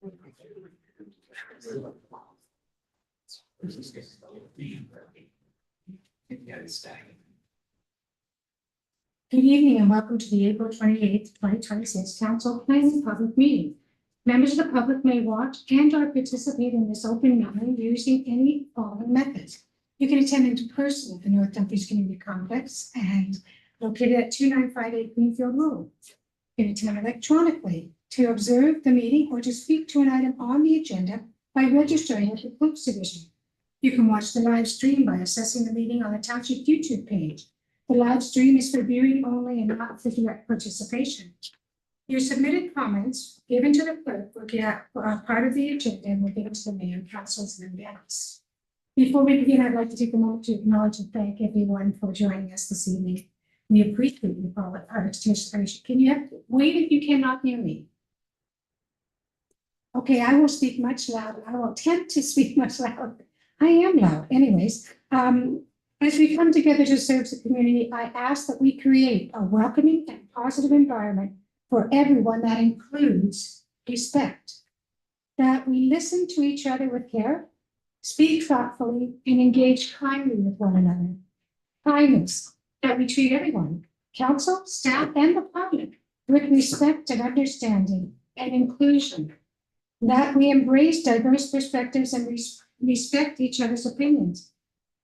Good evening and welcome to the April 28th, 2026 Council Planning Public Meeting. Members of the public may watch and/or participate in this open meeting using any following methods. You can attend in person at the North Dumfries Community Complex and located at 2958 Greenfield Road. You can attend electronically to observe the meeting or to speak to an item on the agenda by registering at the Clerk's Division. You can watch the live stream by accessing the meeting on the Township YouTube page. The live stream is for viewing only and not for direct participation. Your submitted comments given to the clerk will get part of the agenda and will given to the mayor, councils, and events. Before we begin, I'd like to take a moment to acknowledge and thank everyone for joining us this evening. We appreciate your participation. Can you wait if you cannot hear me? Okay, I will speak much louder. I will attempt to speak much louder. I am loud. Anyways, as we come together to serve the community, I ask that we create a welcoming and positive environment for everyone that includes respect, that we listen to each other with care, speak thoughtfully, and engage kindly with one another. Kindness, that we treat everyone, council, staff, and the public with respect and understanding and inclusion, that we embrace diverse perspectives and respect each other's opinions.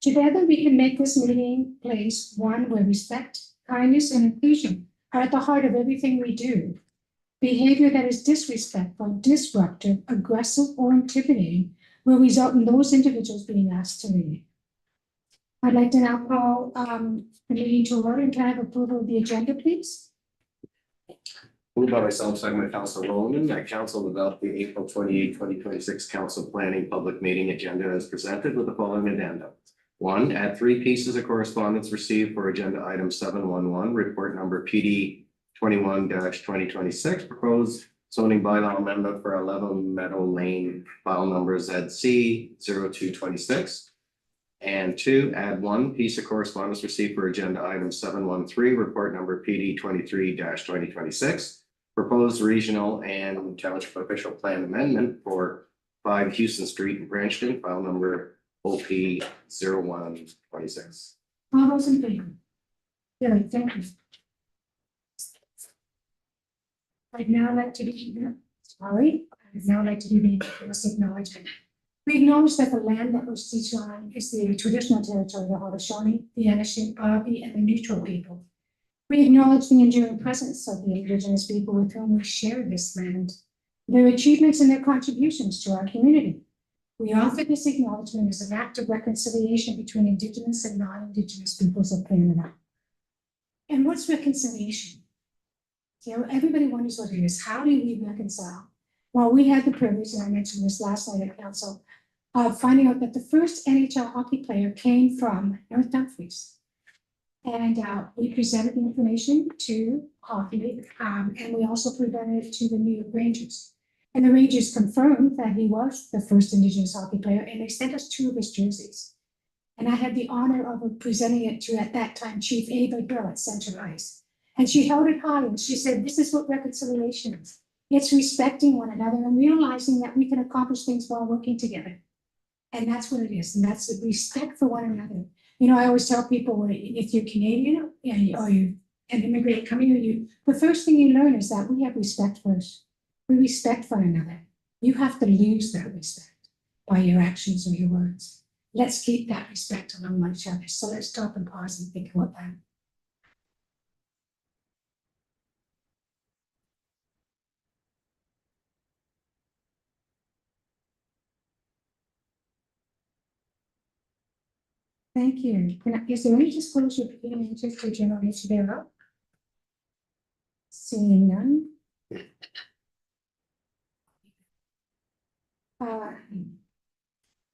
Together, we can make this meeting place one where respect, kindness, and inclusion are at the heart of everything we do. Behavior that is disrespectful, disruptive, aggressive, or intimidating will result in those individuals being asked to leave. I'd like to now call the meeting to order, and can I have approval of the agenda, please? Moved by myself, second by Councilor Ronan, that council develop the April 28, 2026 council planning public meeting agenda as presented with the following addendum. 1, add 3 pieces of correspondence received for agenda item 711, report number PD 21-2026, proposed zoning bylaw amendment for 11 Meadow Lane, file number ZC 0226. And 2, add 1 piece of correspondence received for agenda item 713, report number PD 23-2026, proposed regional and township official plan amendment for 5 Houston Street in Brampton, file number OP 0126. All those in favor? Really, thank you. I'd now like to do the acknowledgement. We acknowledge that the land that we're seated on is the traditional territory of the Haudenosaunee, the Anishinaabe, and the Neutral people. We acknowledge the enduring presence of the Indigenous people with whom we share this land, their achievements and their contributions to our community. We offer this acknowledgement as an act of reconciliation between Indigenous and non-Indigenous peoples of Canada. And what's reconciliation? You know, everybody wonders what it is. How do we reconcile? Well, we had the privilege, and I mentioned this last night at council, of finding out that the first NHL hockey player came from North Dumfries. And we presented the information to hockey, and we also presented it to the New York Rangers. And the Rangers confirmed that he was the first Indigenous hockey player, and they sent us 2 of his jerseys. And I had the honor of presenting it to, at that time, Chief Ava Hill at Center Ice. And she held it high and she said, this is what reconciliation is. It's respecting one another and realizing that we can accomplish things while working together. And that's what it is. And that's the respect for one another. You know, I always tell people, if you're Canadian or you're an immigrant coming here, the first thing you learn is that we have respect first. We respect one another. You have to lose that respect by your actions or your words. Let's keep that respect among each other. So let's stop and pause and think about that. Thank you. Is there any disclosure of any interest or general nature thereof? Seeing none.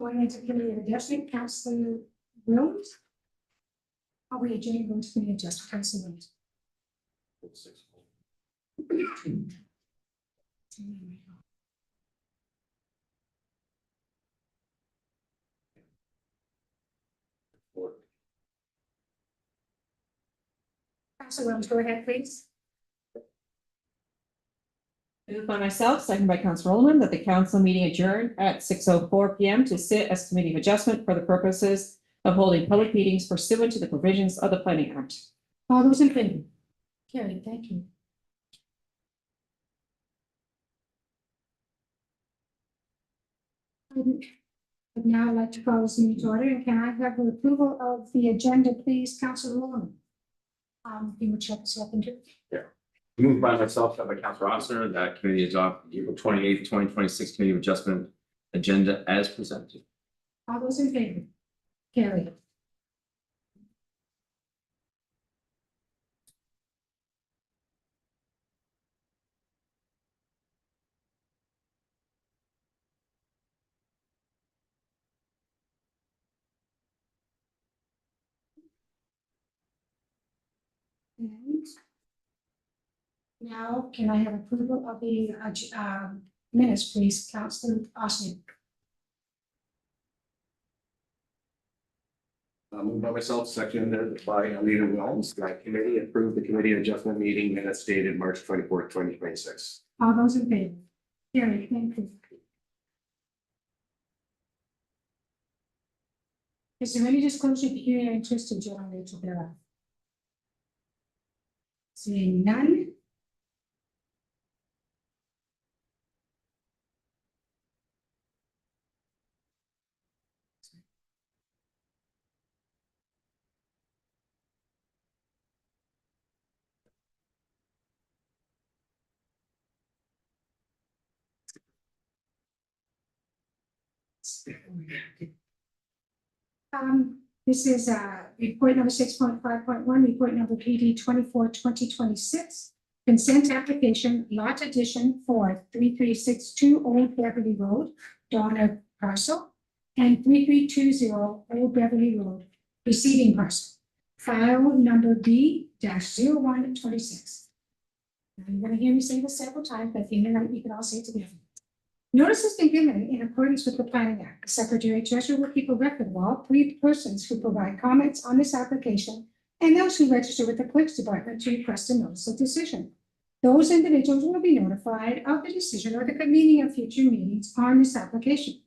Going into committee of adjustment, Councilor Williams. Are we adjourned going to committee adjustment, Councilor Williams? Councilor Williams, go ahead, please. Moved by myself, second by Councilor Holman, that the council meeting adjourn at 6:04 PM to sit as committee of adjustment for the purposes of holding public meetings pursuant to the provisions of the Planning Act. All those in favor? Carried, thank you. I'd now like to call this meeting to order, and can I have the approval of the agenda, please, Councilor Long? You would check this up into. Moved by myself, second by Councilor Officer, that committee adopt the April 28th, 2026 Committee of Adjustment agenda as presented. All those in favor? Carried. And now, can I have approval of the minutes, please, Councilor Austin? Moved by myself, seconded by Alita Wilms, that committee approved the committee adjustment meeting minutes dated March 24th, 2026. All those in favor? Carried, thank you. Is there any disclosure of your interest in General Rachel Bella? Seeing none. This is report number 6.5.1, report number PD 24/2026. Consent application lot addition for 3362 Old Beverly Road, Donner parcel, and 3320 Old Beverly Road, receiving parcel. File number B-0126. Now you're gonna hear me say this several times, but if you hear it, you can all say it together. Notice has been given in accordance with the Planning Act. The Secretary Treasurer will keep a record of all three persons who provide comments on this application and those who register with the Clerk's Department to request a notice of decision. Those individuals will be notified of the decision or the convening of future meetings on this application.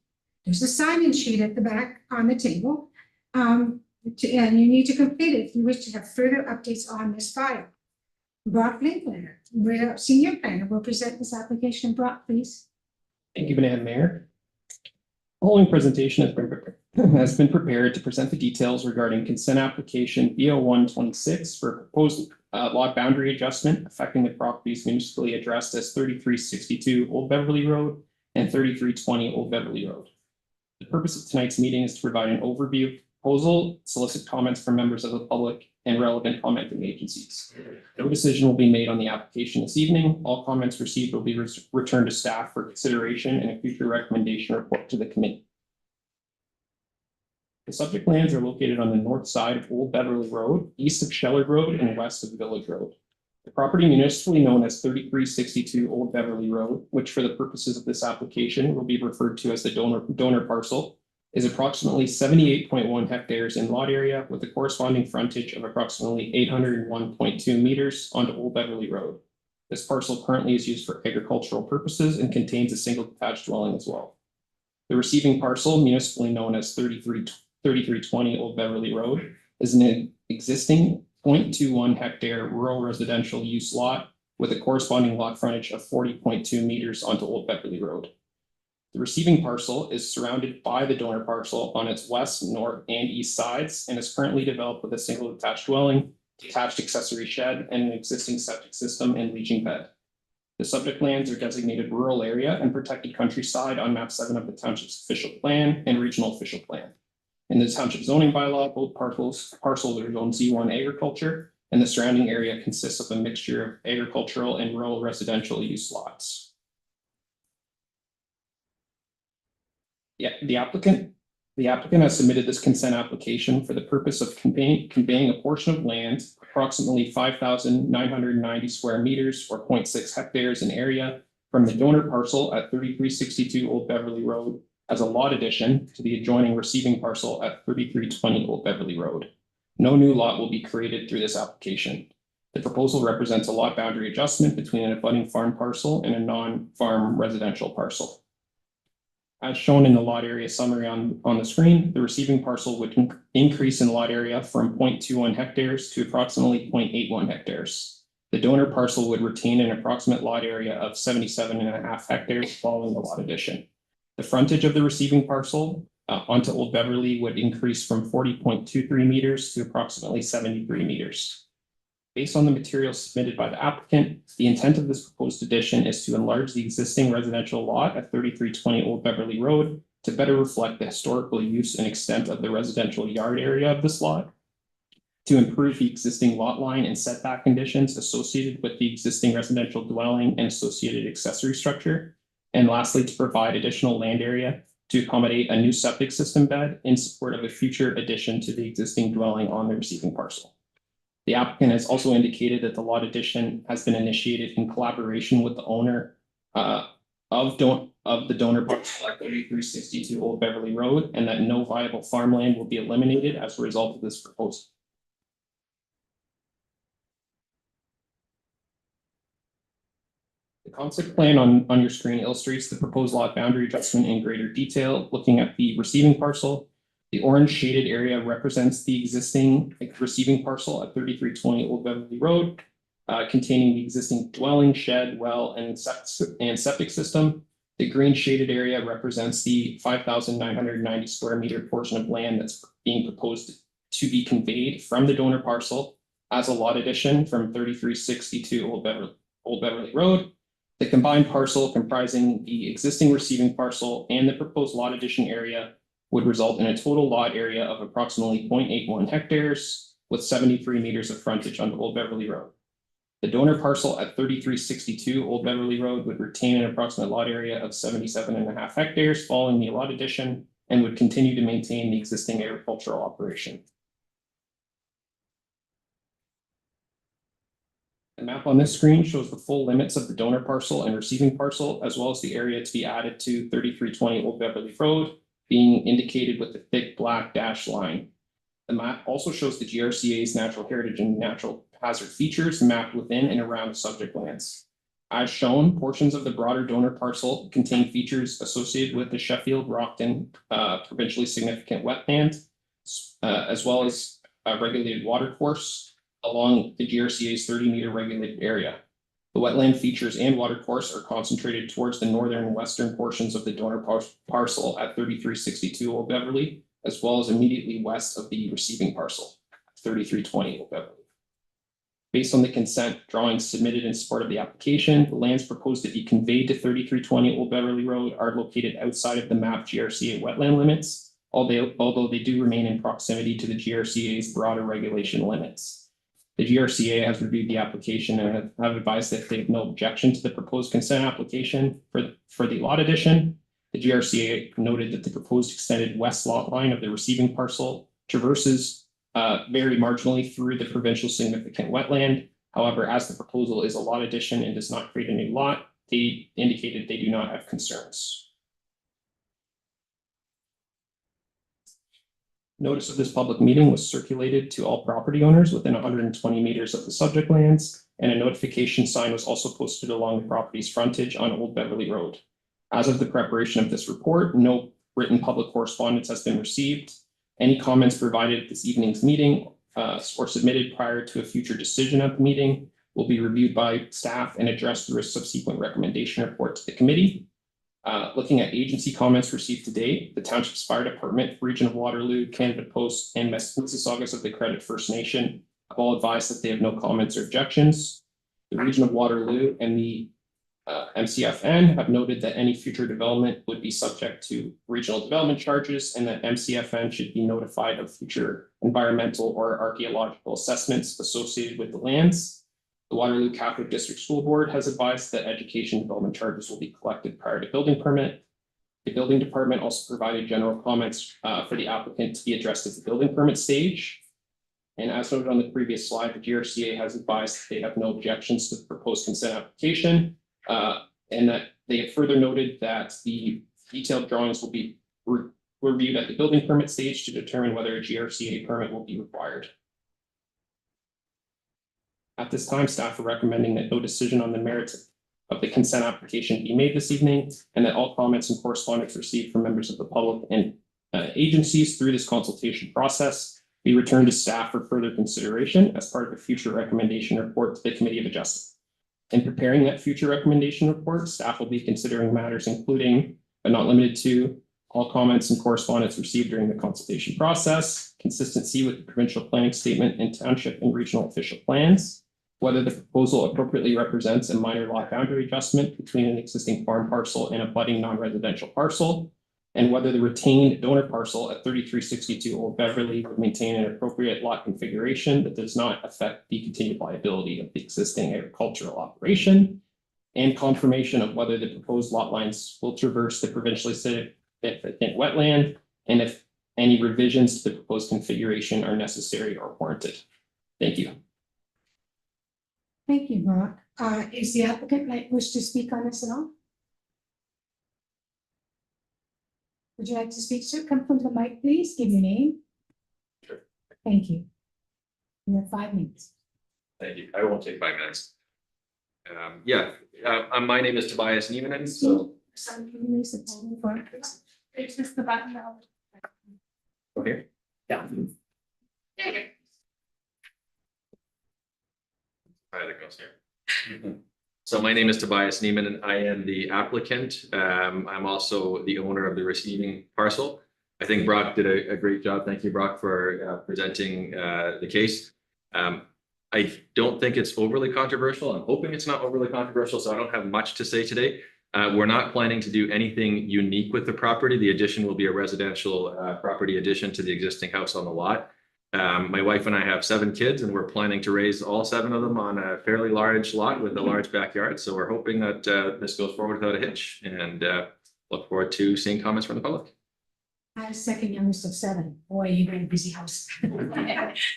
There's a sign-in sheet at the back on the table, and you need to complete it if you wish to have further updates on this file. Brock Linkletter, Senior Planner, will present this application. Brock, please. Thank you, Madam Mayor. The following presentation has been prepared to present the details regarding consent application B0126 for proposed lot boundary adjustment affecting the properties municipally addressed as 3362 Old Beverly Road and 3320 Old Beverly Road. The purpose of tonight's meeting is to provide an overview of the proposal, solicit comments from members of the public, and relevant commenting agencies. No decision will be made on the application this evening. All comments received will be returned to staff for consideration and a future recommendation report to the committee. The subject lands are located on the north side of Old Beverly Road, east of Shellard Road, and west of Village Road. The property municipally known as 3362 Old Beverly Road, which for the purposes of this application will be referred to as the donor parcel, is approximately 78.1 hectares in lot area with a corresponding frontage of approximately 801.2 meters onto Old Beverly Road. This parcel currently is used for agricultural purposes and contains a single detached dwelling as well. The receiving parcel, municipally known as 3320 Old Beverly Road, is an existing 0.21 hectare rural residential use lot with a corresponding lot frontage of 40.2 meters onto Old Beverly Road. The receiving parcel is surrounded by the donor parcel on its west, north, and east sides and is currently developed with a single detached dwelling, detached accessory shed, and an existing septic system and leaching bed. The subject lands are designated rural area and protected countryside on map 7 of the township's official plan and regional official plan. In the township zoning bylaw, both parcels are zoned Z1 agriculture, and the surrounding area consists of a mixture of agricultural and rural residential use lots. The applicant has submitted this consent application for the purpose of conveying a portion of land, approximately 5,990 square meters or 0.6 hectares in area, from the donor parcel at 3362 Old Beverly Road as a lot addition to the adjoining receiving parcel at 3320 Old Beverly Road. No new lot will be created through this application. The proposal represents a lot boundary adjustment between an abutting farm parcel and a non-farm residential parcel. As shown in the lot area summary on the screen, the receiving parcel would increase in lot area from 0.21 hectares to approximately 0.81 hectares. The donor parcel would retain an approximate lot area of 77.5 hectares following the lot addition. The frontage of the receiving parcel onto Old Beverly would increase from 40.23 meters to approximately 73 meters. Based on the materials submitted by the applicant, the intent of this proposed addition is to enlarge the existing residential lot at 3320 Old Beverly Road to better reflect the historical use and extent of the residential yard area of this lot, to improve the existing lot line and setback conditions associated with the existing residential dwelling and associated accessory structure, and lastly, to provide additional land area to accommodate a new septic system bed in support of a future addition to the existing dwelling on the receiving parcel. The applicant has also indicated that the lot addition has been initiated in collaboration with the owner of the donor parcel at 3362 Old Beverly Road, and that no viable farmland will be eliminated as a result of this proposal. The concept plan on your screen illustrates the proposed lot boundary adjustment in greater detail, looking at the receiving parcel. The orange shaded area represents the existing receiving parcel at 3320 Old Beverly Road, containing the existing dwelling, shed, well, and septic system. The green shaded area represents the 5,990 square meter portion of land that's being proposed to be conveyed from the donor parcel as a lot addition from 3362 Old Beverly Road. The combined parcel comprising the existing receiving parcel and the proposed lot addition area would result in a total lot area of approximately 0.81 hectares with 73 meters of frontage on Old Beverly Road. The donor parcel at 3362 Old Beverly Road would retain an approximate lot area of 77.5 hectares following the lot addition and would continue to maintain the existing agricultural operation. The map on this screen shows the full limits of the donor parcel and receiving parcel, as well as the area to be added to 3320 Old Beverly Road, being indicated with the thick black dashed line. The map also shows the GRCA's natural heritage and natural hazard features mapped within and around the subject lands. As shown, portions of the broader donor parcel contain features associated with the Sheffield-Rockton provincially significant wetland, as well as a regulated water course along the GRCA's 30-meter regulated area. The wetland features and water course are concentrated towards the northern and western portions of the donor parcel at 3362 Old Beverly, as well as immediately west of the receiving parcel, 3320 Old Beverly. Based on the consent drawings submitted in support of the application, the lands proposed to be conveyed to 3320 Old Beverly Road are located outside of the mapped GRCA wetland limits, although they do remain in proximity to the GRCA's broader regulation limits. The GRCA has reviewed the application and have advised that they have no objection to the proposed consent application for the lot addition. The GRCA noted that the proposed extended west lot line of the receiving parcel traverses very marginally through the provincial significant wetland. However, as the proposal is a lot addition and does not create a new lot, they indicated they do not have concerns. Notice of this public meeting was circulated to all property owners within 120 meters of the subject lands, and a notification sign was also posted along the property's frontage on Old Beverly Road. As of the preparation of this report, no written public correspondence has been received. Any comments provided at this evening's meeting or submitted prior to a future decision of the meeting will be reviewed by staff and addressed through a subsequent recommendation report to the committee. Looking at agency comments received to date, the Township's Fire Department, Region of Waterloo, Canada Post, and Mississaugas of the Credit First Nation have all advised that they have no comments or objections. The Region of Waterloo and the MCFN have noted that any future development would be subject to regional development charges and that MCFN should be notified of future environmental or archaeological assessments associated with the lands. The Waterloo Catholic District School Board has advised that education development charges will be collected prior to building permit. The building department also provided general comments for the applicant to be addressed at the building permit stage. And as noted on the previous slide, the GRCA has advised that they have no objections to the proposed consent application, and that they have further noted that the detailed drawings will be reviewed at the building permit stage to determine whether a GRCA permit will be required. At this time, staff are recommending that no decision on the merits of the consent application be made this evening, and that all comments and correspondence received from members of the public and agencies through this consultation process be returned to staff for further consideration as part of a future recommendation report to the Committee of Adjustment. In preparing that future recommendation report, staff will be considering matters including, but not limited to, all comments and correspondence received during the consultation process, consistency with the provincial planning statement and township and regional official plans, whether the proposal appropriately represents a minor lot boundary adjustment between an existing farm parcel and a budding non-residential parcel, and whether the retained donor parcel at 3362 Old Beverly would maintain an appropriate lot configuration that does not affect the continued viability of the existing agricultural operation, and confirmation of whether the proposed lot lines will traverse the provincially significant wetland, and if any revisions to the proposed configuration are necessary or warranted. Thank you. Thank you, Mark. Is the applicant like wish to speak on this at all? Would you like to speak, sir? Come from the mic, please. Give your name. Sure. Thank you. You have 5 minutes. Thank you. I won't take 5 minutes. My name is Tobias Niemanen, so. Some can you raise the podium for it, please? It's just the button now. Go here. Yeah. That goes here. So my name is Tobias Niemann and I am the applicant. I'm also the owner of the receiving parcel. I think Brock did a great job. Thank you, Brock, for presenting the case. I don't think it's overly controversial. I'm hoping it's not overly controversial, so I don't have much to say today. We're not planning to do anything unique with the property. The addition will be a residential property addition to the existing house on the lot. My wife and I have 7 kids and we're planning to raise all 7 of them on a fairly large lot with a large backyard. So we're hoping that this goes forward without a hitch, and look forward to seeing comments from the public. I have second youngest of 7. Boy, you got a busy house.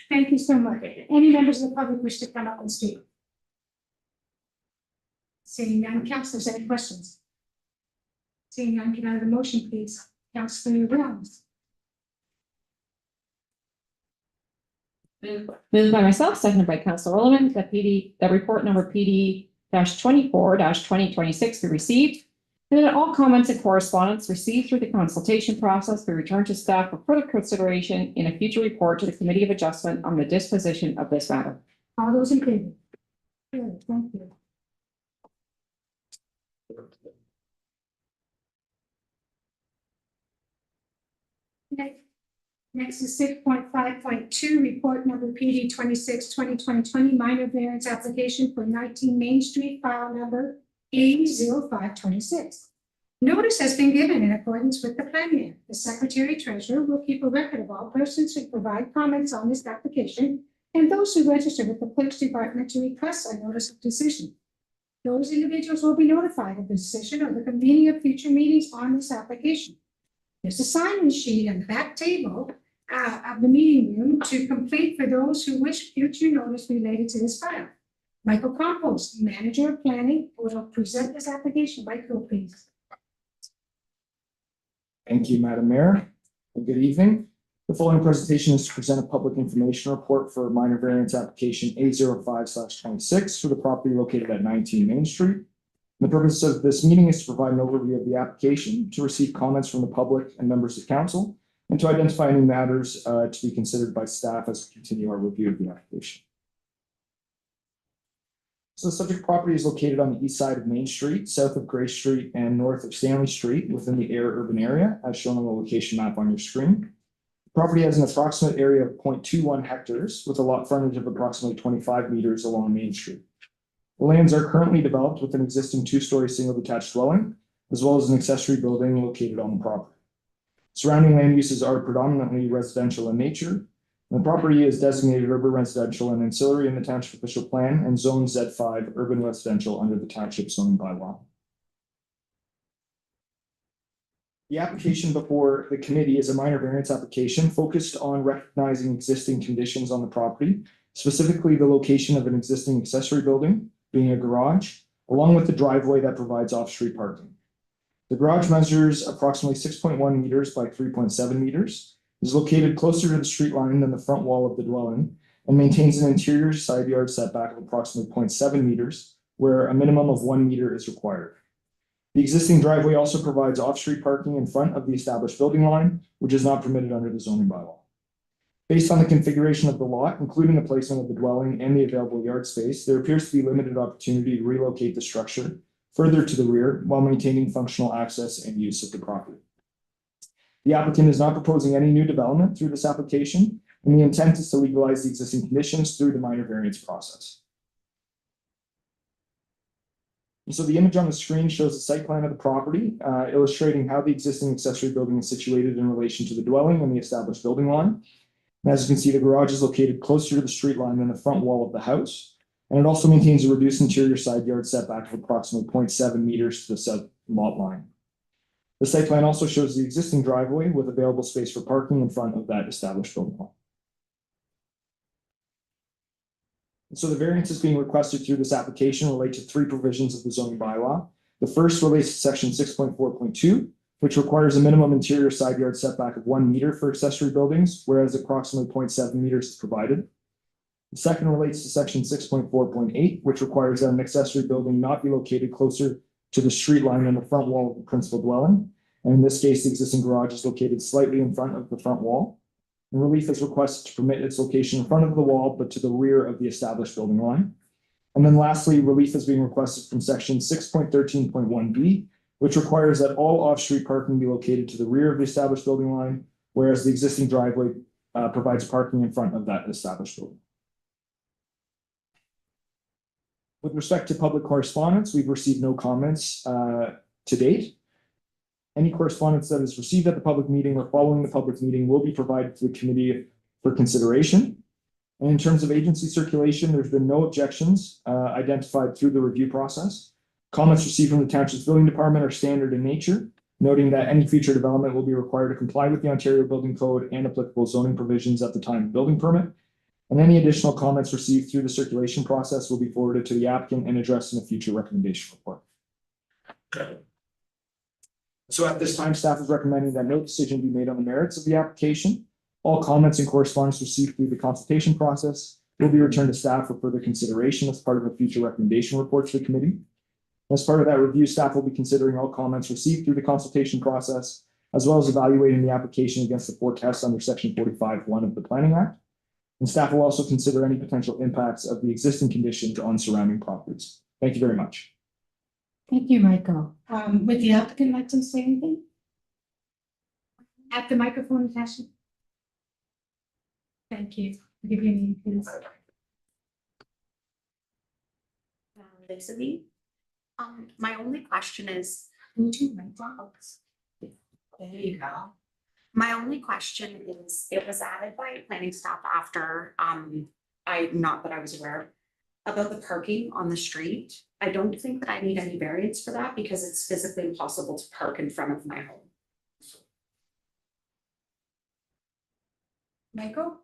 Thank you so much. Any members of the public wish to come up and speak? Seeing none, councillors, any questions? Seeing none, can I have a motion, please? Councillor Williams. Moved by myself, seconded by Councillor Rowland, that report number PD-24-2026 be received, and that all comments and correspondence received through the consultation process be returned to staff for further consideration in a future report to the Committee of Adjustment on the disposition of this matter. All those in favor? Good, thank you. Next is 6.5.2, report number PD 26-2020, minor variance application for 19 Main Street, file number A0526. Notice has been given in accordance with the plan. The Secretary Treasurer will keep a record of all persons who provide comments on this application and those who register with the Clerk's Department to request a notice of decision. Those individuals will be notified of the decision or the convening of future meetings on this application. There's a sign-in sheet on the back table of the meeting room to complete for those who wish future notice related to this file. Michael Compost, Manager of Planning, will present this application. Michael, please. Thank you, Madam Mayor, and good evening. The following presentation is to present a public information report for minor variance application A05/26 for the property located at 19 Main Street. The purpose of this meeting is to provide an overview of the application, to receive comments from the public and members of council, and to identify any matters to be considered by staff as we continue our review of the application. So the subject property is located on the east side of Main Street, south of Gray Street and north of Stanley Street within the Ayr urban area, as shown on the location map on your screen. The property has an approximate area of 0.21 hectares with a lot frontage of approximately 25 meters along Main Street. The lands are currently developed with an existing 2-story single detached dwelling, as well as an accessory building located on the property. Surrounding land uses are predominantly residential in nature. The property is designated urban residential and ancillary in the Township official plan and zone Z5 urban residential under the Township zoning bylaw. The application before the committee is a minor variance application focused on recognizing existing conditions on the property, specifically the location of an existing accessory building, being a garage, along with the driveway that provides off-street parking. The garage measures approximately 6.1 meters by 3.7 meters, is located closer to the street line than the front wall of the dwelling, and maintains an interior side yard setback of approximately 0.7 meters, where a minimum of 1 meter is required. The existing driveway also provides off-street parking in front of the established building line, which is not permitted under the zoning bylaw. Based on the configuration of the lot, including the placement of the dwelling and the available yard space, there appears to be limited opportunity to relocate the structure further to the rear while maintaining functional access and use of the property. The applicant is not proposing any new development through this application, and the intent is to legalize the existing conditions through the minor variance process. And so the image on the screen shows the site plan of the property, illustrating how the existing accessory building is situated in relation to the dwelling and the established building line. And as you can see, the garage is located closer to the street line than the front wall of the house. And it also maintains a reduced interior side yard setback of approximately 0.7 meters to the south lot line. The site plan also shows the existing driveway with available space for parking in front of that established building line. And so the variances being requested through this application relate to 3 provisions of the zoning bylaw. The first relates to section 6.4.2, which requires a minimum interior side yard setback of 1 meter for accessory buildings, whereas approximately 0.7 meters is provided. The second relates to section 6.4.8, which requires that an accessory building not be located closer to the street line than the front wall of the principal dwelling. And in this case, the existing garage is located slightly in front of the front wall. And relief is requested to permit its location in front of the wall, but to the rear of the established building line. And then lastly, relief is being requested from section 6.13.1b, which requires that all off-street parking be located to the rear of the established building line, whereas the existing driveway provides parking in front of that established building. With respect to public correspondence, we've received no comments to date. Any correspondence that is received at the public meeting or following the public meeting will be provided to the committee for consideration. And in terms of agency circulation, there's been no objections identified through the review process. Comments received from the Township's building department are standard in nature, noting that any future development will be required to comply with the Ontario Building Code and applicable zoning provisions at the time of building permit. And any additional comments received through the circulation process will be forwarded to the applicant and addressed in a future recommendation report. So at this time, staff is recommending that no decision be made on the merits of the application. All comments and correspondence received through the consultation process will be returned to staff for further consideration as part of a future recommendation report to the committee. As part of that review, staff will be considering all comments received through the consultation process, as well as evaluating the application against the 4 tests under section 45(1) of the Planning Act. And staff will also consider any potential impacts of the existing conditions on surrounding properties. Thank you very much. Thank you, Michael. Would the applicant like to say anything? At the microphone, Tasha. Thank you. I'll give you a name, please. Lisa Lee. My only question is, Would you like that? there you go. My only question is, it was added by planning staff after, not that I was aware about the parking on the street. I don't think that I need any variance for that because it's physically impossible to park in front of my home. Michael?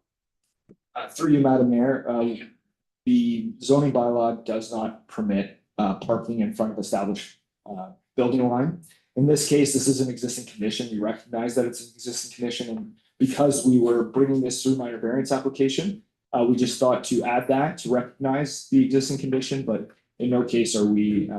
Through you, Madam Mayor, the zoning bylaw does not permit parking in front of established building line. In this case, this is an existing condition. We recognize that it's an existing condition, and because we were bringing this through minor variance application, we just thought to add that to recognize the existing condition, but in no case are we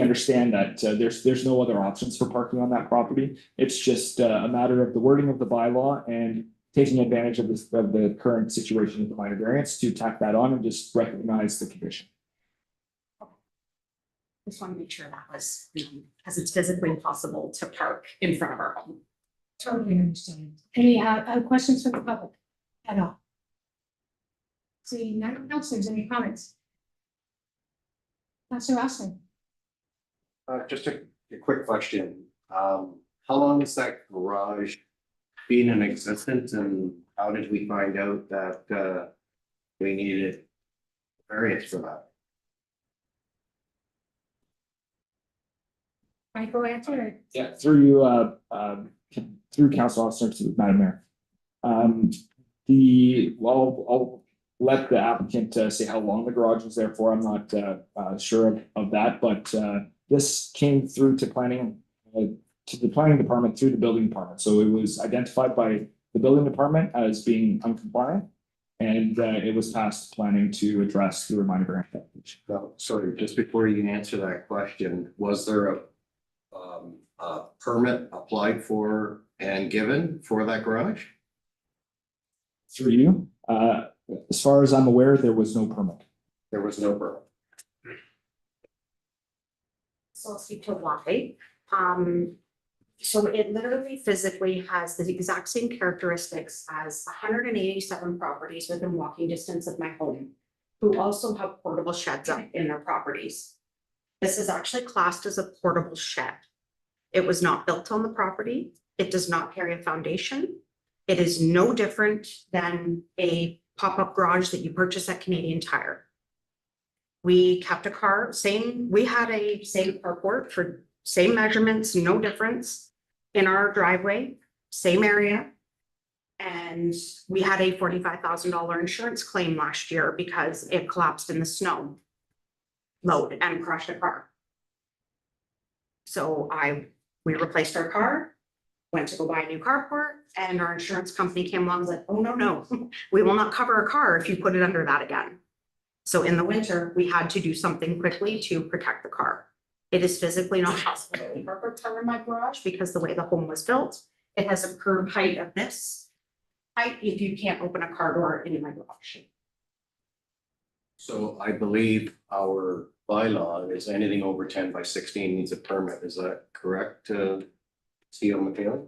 understand that there's no other options for parking on that property. It's just a matter of the wording of the bylaw and taking advantage of the current situation with the minor variance to tack that on and just recognize the condition. Just want to make sure that was, because it's physically impossible to park in front of our home. Totally understand. Any questions from the public at all? Seeing none, councilors, any comments? Councilor Austin? Just a quick question. How long has that garage been in existence, and how did we find out that we needed variance for that? Michael, answer. Yeah, through you, through council officer to Madam Mayor. I'll let the applicant say how long the garage was there for. I'm not sure of that, but this came through to planning, to the planning department through the building department. So it was identified by the building department as being uncompliant. And it was tasked planning to address through a minor grant application. No, sorry, just before you answer that question, was there a permit applied for and given for that garage? Through you, as far as I'm aware, there was no permit. There was no permit. So I'll speak to why. So it literally physically has the exact same characteristics as 187 properties within walking distance of my home, who also have portable sheds up in their properties. This is actually classed as a portable shed. It was not built on the property. It does not carry a foundation. It is no different than a pop-up garage that you purchase at Canadian Tire. We kept a car, we had a same carport for same measurements, no difference in our driveway, same area. And we had a $45,000 insurance claim last year because it collapsed in the snow load and crushed a car. So we replaced our car, went to go buy a new carport, and our insurance company came along and said, oh, no, we will not cover a car if you put it under that again. So in the winter, we had to do something quickly to protect the car. It is physically not possible to park a car in my garage because the way the home was built, it has a curb height of this height if you can't open a car door in my garage. So I believe our bylaw is anything over 10 by 16 needs a permit. Is that correct, C.O. McHale?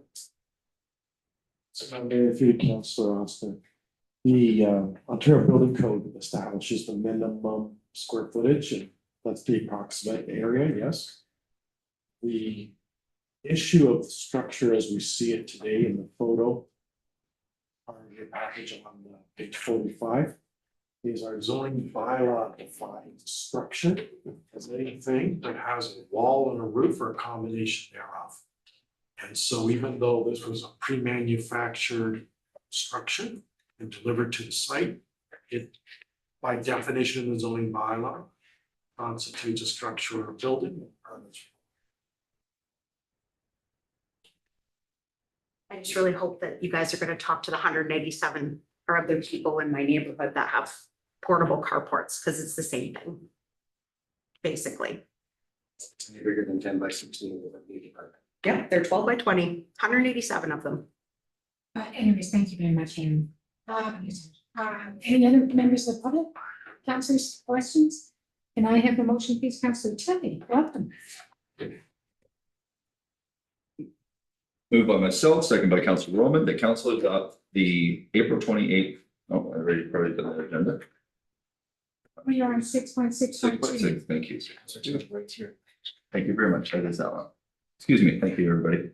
So I'm very few, Councillor Austin. The Ontario Building Code establishes the minimum square footage, and that's the approximate area, yes. The issue of the structure as we see it today in the photo on your package on page 45 is our zoning bylaw defines structure as anything that has a wall and a roof or a combination thereof. And so even though this was a pre-manufactured structure and delivered to the site, it, by definition in the zoning bylaw, constitutes a structure or a building. I just really hope that you guys are going to talk to the 187 or other people in my neighborhood that have portable carports, because it's the same thing. Basically. It's any bigger than 10 by 16 with a meeting permit. Yeah, they're 12 by 20, 187 of them. Anyways, thank you very much, Aaron. Any other members of the public? Councilors, questions? Can I have the motion, please, Councilor Tilly? Welcome. Moved by myself, second by Councilor Roman, that council adopt the April 28th. Oh, I already probably done the agenda. We are on 6.6.2. 6.6, thank you. Right here. Thank you very much. That is that one. Excuse me. Thank you, everybody.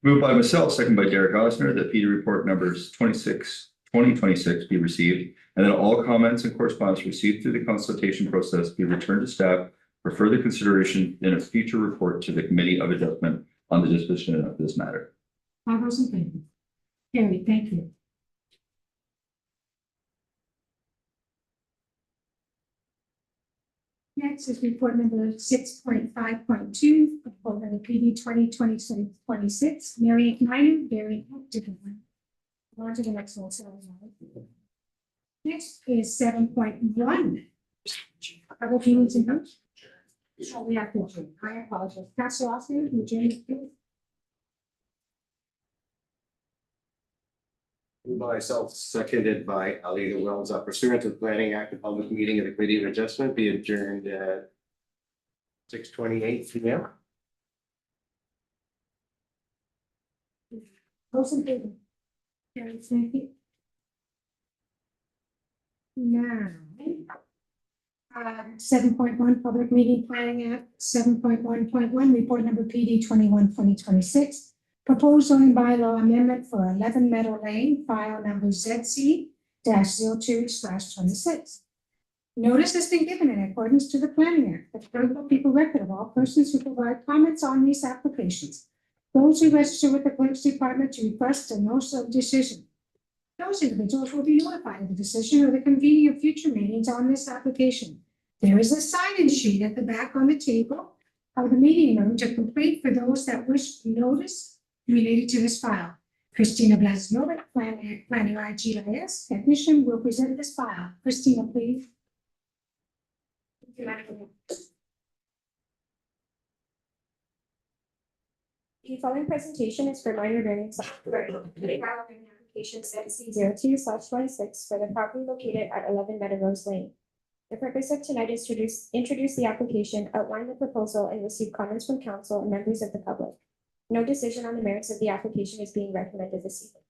Moved by myself, second by Derek Osner, that PD report numbers 2026 be received, and that all comments and correspondence received through the consultation process be returned to staff for further consideration in a future report to the Committee of Adjustment on the disposition of this matter. All those in favor? Carried, thank you. Next is report number 6.5.2, report of the PD 2026, Mary Minor, very active one. On to the next one. Next is 7.1. Public meetings and votes. So we have to adjourn. I apologize. Councilor Austin, you adjourn, please. Moved by myself, seconded by Alida Wells, pursuant to the Planning Act, the public meeting of the Committee of Adjustment be adjourned at 6:28 p.m. Those in favor? Carried, thank you. Now, 7.1 Public Meeting Planning Act, 7.1.1 Report Number PD 21-2026. Proposed zoning bylaw amendment for 11 Meadow Lane, file number ZC-02/26. Notice has been given in accordance to the Planning Act. The clerk will keep a record of all persons who provide comments on these applications. Those who register with the clerk's department to request a notice of decision. Those individuals will be notified of the decision or the convening of future meetings on this application. There is a sign-in sheet at the back on the table of the meeting room to complete for those that wish notice related to this file. Christina Blasnovic, planning GIS technician, will present this file. Christina, please. Thank you, Madam. The following presentation is for minor variance application CC 02/26 for the property located at 11 Meadow Rose Lane. The purpose of tonight is to introduce the application, outline the proposal, and receive comments from council and members of the public. No decision on the merits of the application is being recommended this evening.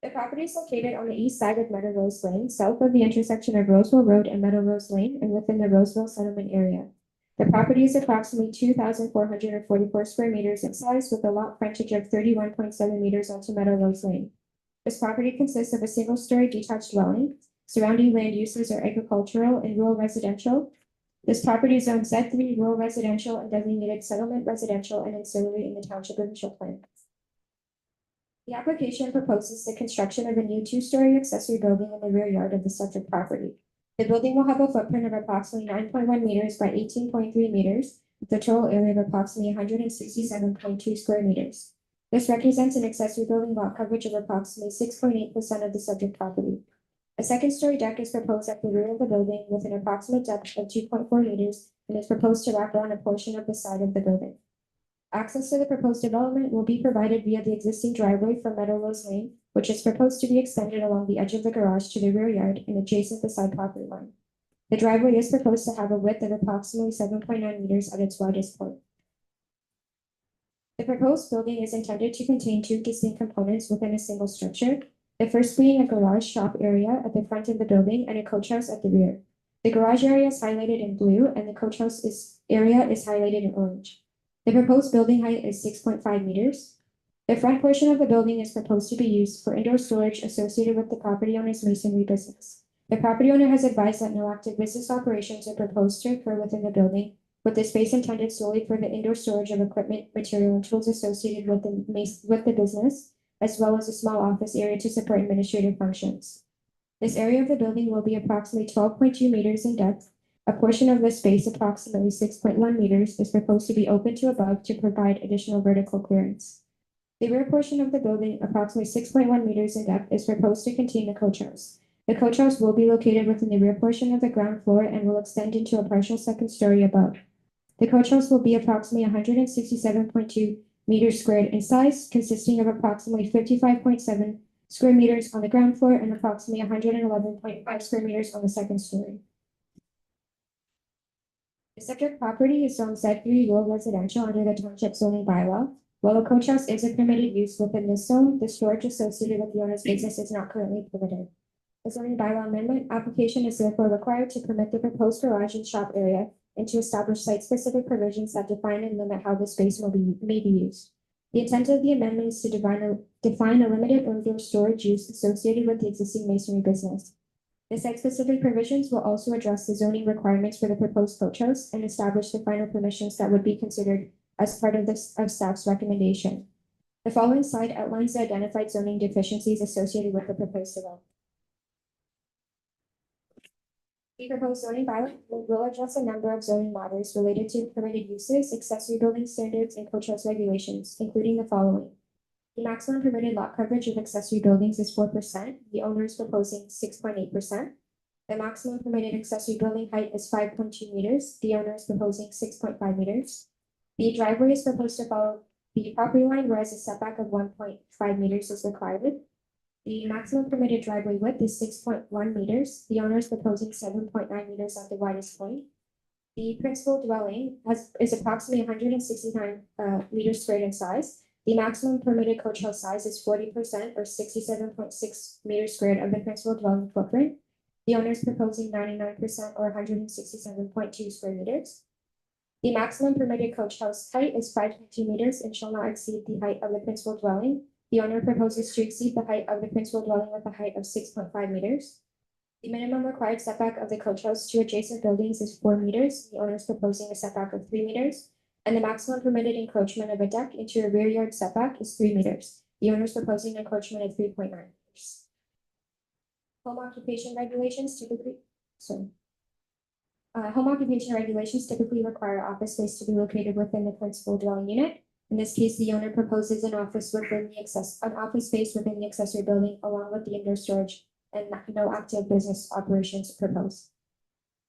The property is located on the east side of Meadow Rose Lane, south of the intersection of Roseville Road and Meadow Rose Lane, and within the Roseville settlement area. The property is approximately 2,444 square meters in size, with a lot frontage of 31.7 meters onto Meadow Rose Lane. This property consists of a single-story detached dwelling. Surrounding land uses are agricultural and rural residential. This property is zoned Z3 rural residential and designated settlement residential and ancillary in the township official plan. The application proposes the construction of a new two-story accessory building in the rear yard of the subject property. The building will have a footprint of approximately 9.1 meters by 18.3 meters, with a total area of approximately 167.2 square meters. This represents an accessory building lot coverage of approximately 6.8% of the subject property. A second-story deck is proposed at the rear of the building with an approximate depth of 2.4 meters and is proposed to wrap around a portion of the side of the building. Access to the proposed development will be provided via the existing driveway from Meadow Rose Lane, which is proposed to be extended along the edge of the garage to the rear yard and adjacent the side property line. The driveway is proposed to have a width of approximately 7.9 meters at its widest point. The proposed building is intended to contain two distinct components within a single structure, the first being a garage shop area at the front of the building and a coach house at the rear. The garage area is highlighted in blue and the coach house area is highlighted in orange. The proposed building height is 6.5 meters. The front portion of the building is proposed to be used for indoor storage associated with the property owner's masonry business. The property owner has advised that no active business operations are proposed to occur within the building, with the space intended solely for the indoor storage of equipment, material, and tools associated with the business, as well as a small office area to support administrative functions. This area of the building will be approximately 12.2 meters in depth. A portion of the space, approximately 6.1 meters, is proposed to be open to above to provide additional vertical clearance. The rear portion of the building, approximately 6.1 meters in depth, is proposed to contain the coach house. The coach house will be located within the rear portion of the ground floor and will extend into a partial second story above. The coach house will be approximately 167.2 meters squared in size, consisting of approximately 55.7 square meters on the ground floor and approximately 111.5 square meters on the second story. The subject property is zoned Z3 rural residential under the township zoning bylaw. While a coach house is a permitted use within this zone, the storage associated with the owner's business is not currently permitted. The zoning bylaw amendment application is therefore required to permit the proposed garage and shop area and to establish site-specific provisions that define and limit how the space may be used. The intent of the amendment is to define a limited indoor storage use associated with the existing masonry business. The site-specific provisions will also address the zoning requirements for the proposed coach house and establish the final permissions that would be considered as part of staff's recommendation. The following slide outlines the identified zoning deficiencies associated with the proposed development. The proposed zoning bylaw will address a number of zoning matters related to permitted uses, accessory building standards, and coach house regulations, including the following. The maximum permitted lot coverage of accessory buildings is 4%. The owner is proposing 6.8%. The maximum permitted accessory building height is 5.2 meters. The owner is proposing 6.5 meters. The driveway is proposed to follow the property line, whereas a setback of 1.5 meters is required. The maximum permitted driveway width is 6.1 meters. The owner is proposing 7.9 meters at the widest point. The principal dwelling is approximately 169 meters squared in size. The maximum permitted coach house size is 40% or 67.6 meters squared of the principal dwelling footprint. The owner is proposing 99% or 167.2 square meters. The maximum permitted coach house height is 5.2 meters and shall not exceed the height of the principal dwelling. The owner proposes to exceed the height of the principal dwelling with a height of 6.5 meters. The minimum required setback of the coach house to adjacent buildings is 4 meters. The owner is proposing a setback of 3 meters. And the maximum permitted encroachment of a deck into a rear yard setback is 3 meters. The owner is proposing an encroachment of 3.9 meters. Home occupation regulations typically require office space to be located within the principal dwelling unit. In this case, the owner proposes an office space within the accessory building along with the indoor storage and no active business operations proposed.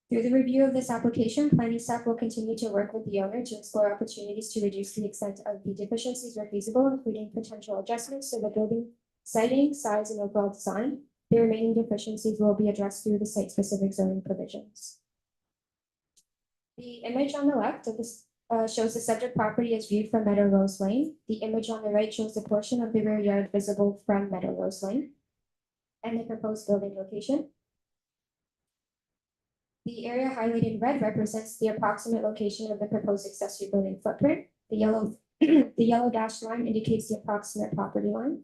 Through the review of this application, planning staff will continue to work with the owner to explore opportunities to reduce the extent of the deficiencies where feasible, including potential adjustments to the building siting, size, and overall design. The remaining deficiencies will be addressed through the site-specific zoning provisions. The image on the left of this shows the subject property as viewed from Meadow Rose Lane. The image on the right shows the portion of the rear yard visible from Meadow Rose Lane and the proposed building location. The area highlighted in red represents the approximate location of the proposed accessory building footprint. The yellow dashed line indicates the approximate property line.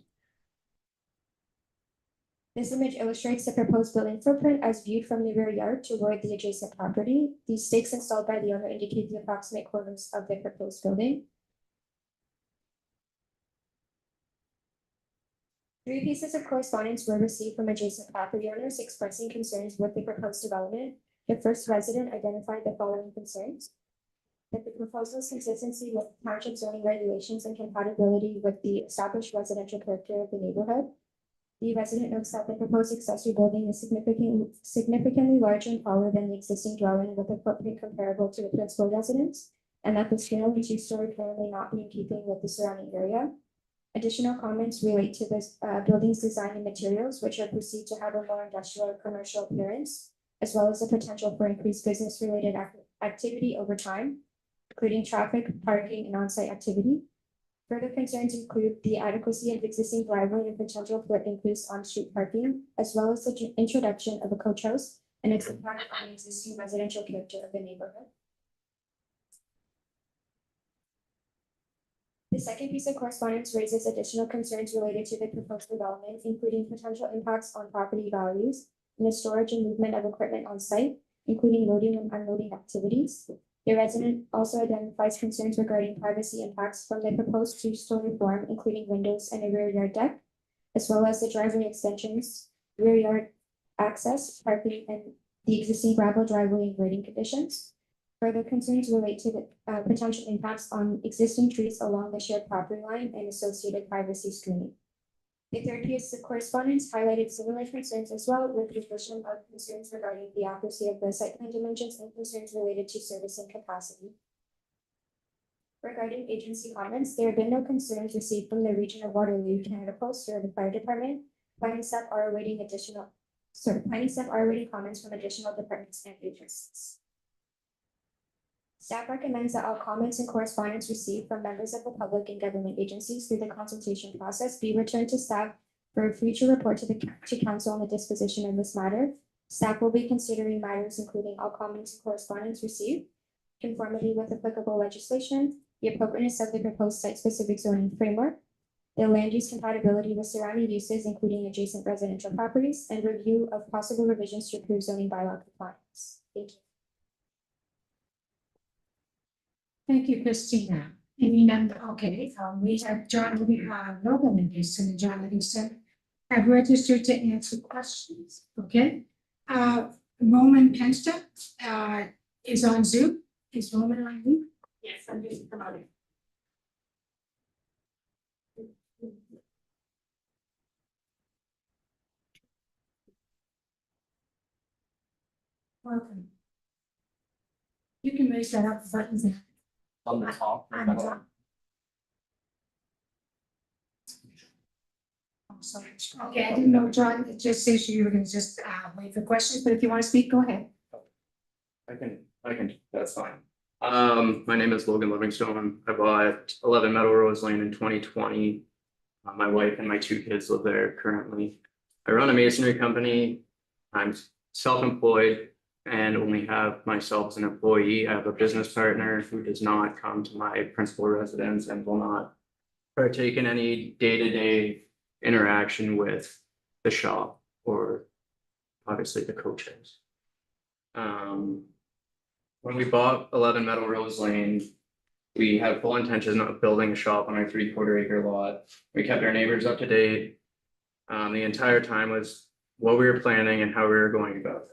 This image illustrates the proposed building footprint as viewed from the rear yard toward the adjacent property. These stakes installed by the owner indicate the approximate corners of the proposed building. 3 pieces of correspondence were received from adjacent property owners expressing concerns with the proposed development. The first resident identified the following concerns: that the proposal's consistency with township zoning regulations and compatibility with the established residential character of the neighborhood. The resident notes that the proposed accessory building is significantly larger and taller than the existing dwelling with a footprint comparable to the principal residence, and that the scale and two-story plan may not be in keeping with the surrounding area. Additional comments relate to this building's design and materials, which are perceived to have a more industrial or commercial appearance, as well as the potential for increased business-related activity over time, including traffic, parking, and on-site activity. Further concerns include the adequacy of existing driveway and potential for increased on-street parking, as well as the introduction of a coach house and its impact on the existing residential character of the neighborhood. The second piece of correspondence raises additional concerns related to the proposed development, including potential impacts on property values and the storage and movement of equipment on site, including loading and unloading activities. The resident also identifies concerns regarding privacy impacts from the proposed two-story form, including windows and a rear yard deck, as well as the driveway extensions, rear yard access, parking, and the existing gravel driveway and grading conditions. Further concerns relate to the potential impacts on existing trees along the shared property line and associated privacy screening. The third piece of correspondence highlighted similar concerns as well, with the addition of concerns regarding the accuracy of the site plan dimensions and concerns related to service and capacity. Regarding agency comments, there have been no concerns received from the Region of Waterloo, Canada Post, or the Fire Department. Planning staff are awaiting comments from additional departments and agencies. Staff recommends that all comments and correspondence received from members of the public and government agencies through the consultation process be returned to staff for a future report to council on the disposition of this matter. Staff will be considering matters including all comments and correspondence received, conformity with applicable legislation, the appropriateness of the proposed site-specific zoning framework, the land use compatibility with surrounding uses, including adjacent residential properties, and review of possible revisions to approve zoning bylaw compliance. Thank you. Thank you, Christina. Any member, okay, we have John Logan and Houston, and John Livingston have registered to answer questions, okay? Roman Pensta is on Zoom. Is Roman on Zoom? Yes, I'm just promoting. Welcome. You can raise that up buttons. On the top. On the top. Oh, sorry. Okay, I didn't know, John, it just says you were gonna just wait for questions, but if you want to speak, go ahead. I can, that's fine. My name is Logan Livingstone. I bought 11 Meadow Rose Lane in 2020. My wife and my 2 kids live there currently. I run a masonry company. I'm self-employed and only have myself as an employee. I have a business partner who does not come to my principal residence and will not partake in any day-to-day interaction with the shop or obviously the coach house. When we bought 11 Meadow Rose Lane, we had full intention of building a shop on our 3/4 acre lot. We kept our neighbors up to date. The entire time was what we were planning and how we were going about it.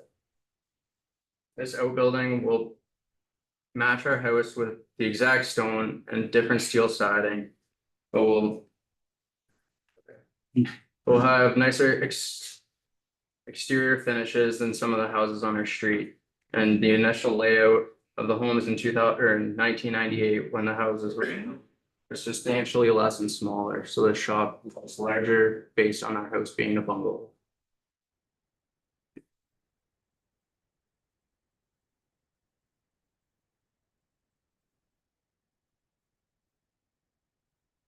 This outbuilding will match our house with the exact stone and different steel siding. But we'll have nicer exterior finishes than some of the houses on our street. And the initial layout of the homes in 2000 or in 1998, when the houses were substantially less and smaller, so the shop was larger based on our house being a bungalow.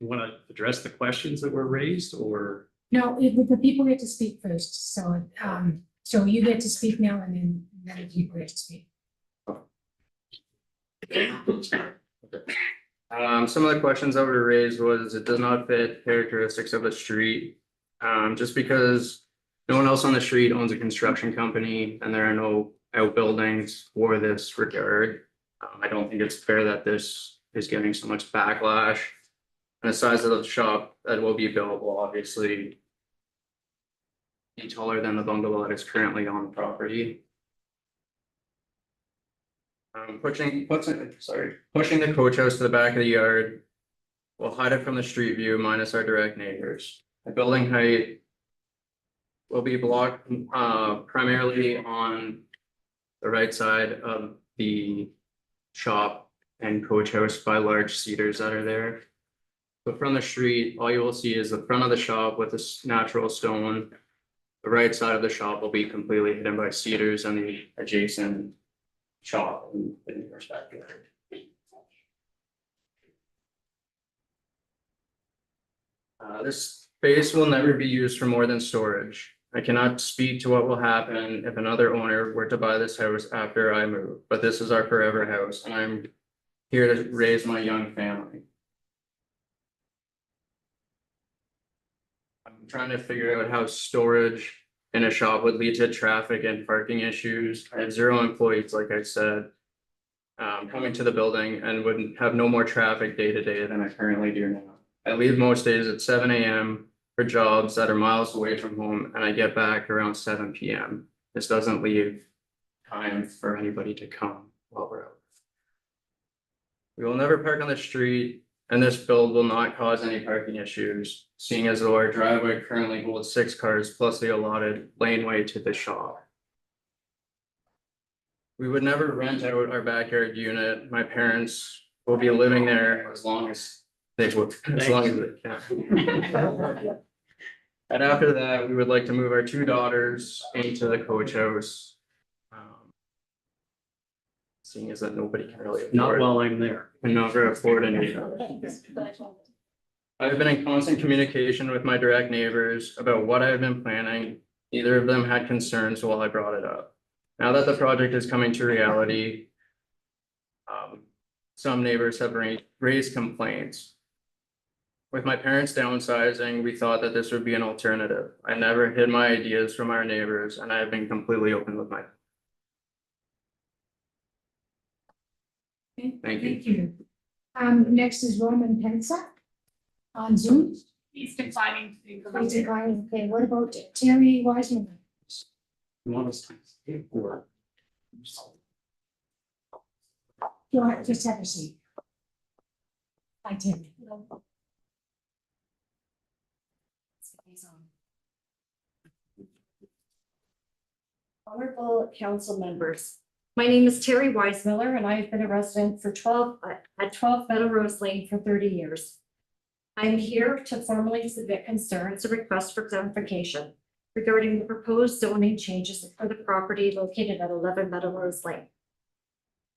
You want to address the questions that were raised or? No, the people get to speak first, so, so you get to speak now and then the people get to speak. Some of the questions that were raised was it does not fit characteristics of the street. Just because no one else on the street owns a construction company and there are no outbuildings for this regard. I don't think it's fair that this is getting so much backlash. And the size of the shop that will be built will obviously be taller than the bungalow that is currently on the property. Pushing the coach house to the back of the yard will hide it from the street view minus our direct neighbors. The building height will be blocked primarily on the right side of the shop and coach house by large cedars that are there. But from the street, all you will see is the front of the shop with this natural stone. The right side of the shop will be completely hidden by cedars and the adjacent shop and the neighbor's backyard. This space will never be used for more than storage. I cannot speak to what will happen if another owner were to buy this house after I move, but this is our forever house and I'm here to raise my young family. I'm trying to figure out how storage in a shop would lead to traffic and parking issues. I have 0 employees, like I said, coming to the building and would have no more traffic day to day than I currently do now. I leave most days at 7 a.m. for jobs that are miles away from home, and I get back around 7 p.m. This doesn't leave time for anybody to come while we're out. We will never park on the street, and this build will not cause any parking issues, seeing as though our driveway currently holds 6 cars plus the allotted laneway to the shop. We would never rent out our backyard unit. My parents will be living there as long as they can. And after that, we would like to move our 2 daughters into the coach house. Seeing as that nobody can really afford. Not while I'm there. Can never afford any. I've been in constant communication with my direct neighbors about what I have been planning. Neither of them had concerns while I brought it up. Now that the project is coming to reality, some neighbors have raised complaints. With my parents downsizing, we thought that this would be an alternative. I never hid my ideas from our neighbors, and I have been completely open with my. Thank you. Next is Roman Pensa on Zoom. He's declining. He's declining. Okay, what about Terry Wiseman? Just have a seat. Hi, Terry. Honorable council members, my name is Terry Weismiller and I have been a resident for 12 Meadow Rose Lane for 30 years. I am here to formally submit concerns and request for clarification regarding the proposed zoning changes for the property located at 11 Meadow Rose Lane.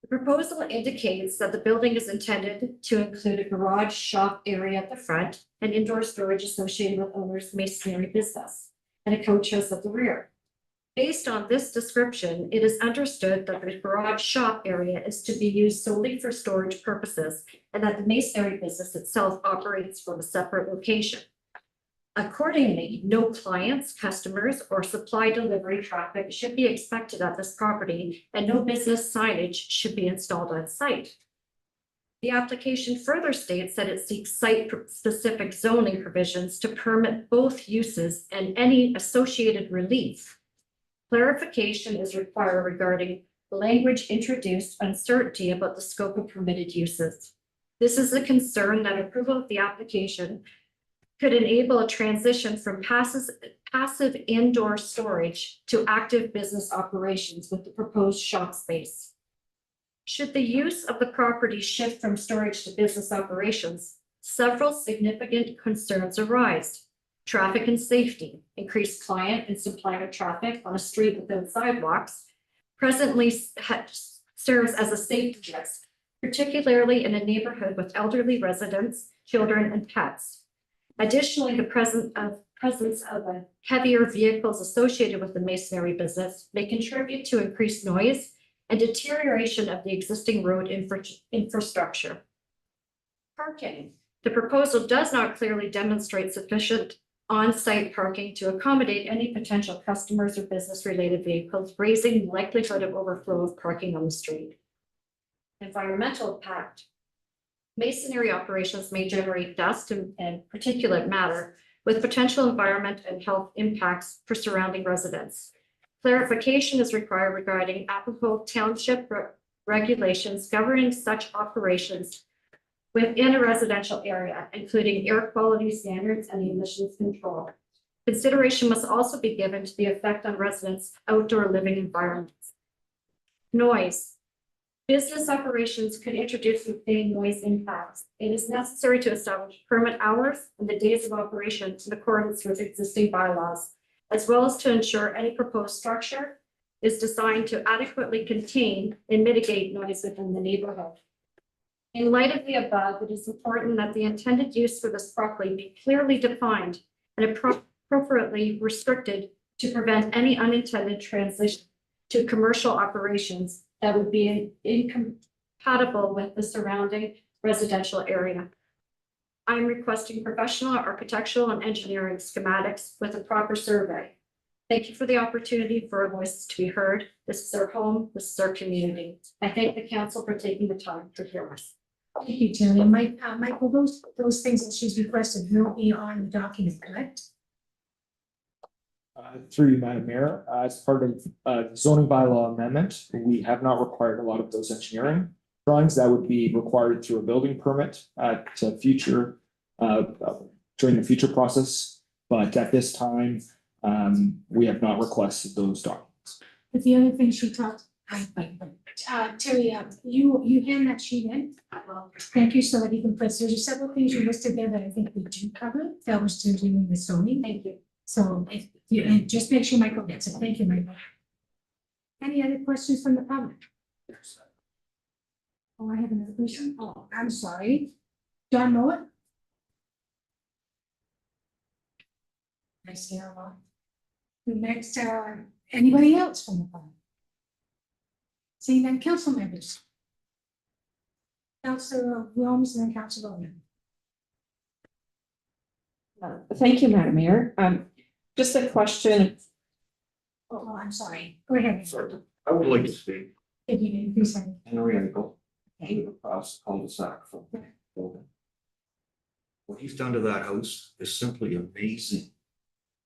The proposal indicates that the building is intended to include a garage shop area at the front and indoor storage associated with owner's masonry business and a coach house at the rear. Based on this description, it is understood that the garage shop area is to be used solely for storage purposes and that the masonry business itself operates from a separate location. Accordingly, no clients, customers, or supply delivery traffic should be expected at this property and no business signage should be installed on site. The application further states that it seeks site-specific zoning provisions to permit both uses and any associated relief. Clarification is required regarding language introduced uncertainty about the scope of permitted uses. This is a concern that approval of the application could enable a transition from passive indoor storage to active business operations with the proposed shop space. Should the use of the property shift from storage to business operations, several significant concerns arise. Traffic and safety, increased client and supplier traffic on a street without sidewalks, presently serves as a safety risk, particularly in a neighborhood with elderly residents, children, and pets. Additionally, the presence of heavier vehicles associated with the masonry business may contribute to increased noise and deterioration of the existing road infrastructure. Parking. The proposal does not clearly demonstrate sufficient on-site parking to accommodate any potential customers or business-related vehicles, raising likelihood of overflow of parking on the street. Environmental impact. Masonry operations may generate dust and particulate matter with potential environment and health impacts for surrounding residents. Clarification is required regarding applicable township regulations governing such operations within a residential area, including air quality standards and emissions control. Consideration must also be given to the effect on residents' outdoor living environments. Noise. Business operations could introduce sustained noise impacts. It is necessary to establish permit hours and the days of operation in accordance with existing bylaws, as well as to ensure any proposed structure is designed to adequately contain and mitigate noise within the neighborhood. In light of the above, it is important that the intended use for this property be clearly defined and appropriately restricted to prevent any unintended transition to commercial operations that would be incompatible with the surrounding residential area. I am requesting professional architectural and engineering schematics with a proper survey. Thank you for the opportunity for our voices to be heard. This is our home, this is our community. I thank the council for taking the time to hear us. Thank you, Terry. And Michael, those things that she's requested will be on the document, correct? Through you, Madam Mayor, as part of zoning bylaw amendment, we have not required a lot of those engineering drawings. That would be required through a building permit at future during the future process. But at this time, we have not requested those documents. But the other thing she talked, Terry, you hand that sheet in. Well, thank you so that you can put, there's several things you listed there that I think we do cover. That was to do with zoning. Thank you. So if you, and just make sure Michael gets it. Thank you, Michael. Any other questions from the public? Oh, I have another question. Oh, I'm sorry. John Mowat? I see a lot. The next, anybody else from the public? Seeing none, council members. Councilor Williams and then Councilor Bowman. Thank you, Madam Mayor. Just a question. Oh, I'm sorry. Go ahead. Sorry, I would like to speak. If you didn't, please. Henry. Henry Engel, live across the cul-de-sac from the building. What he's done to that house is simply amazing.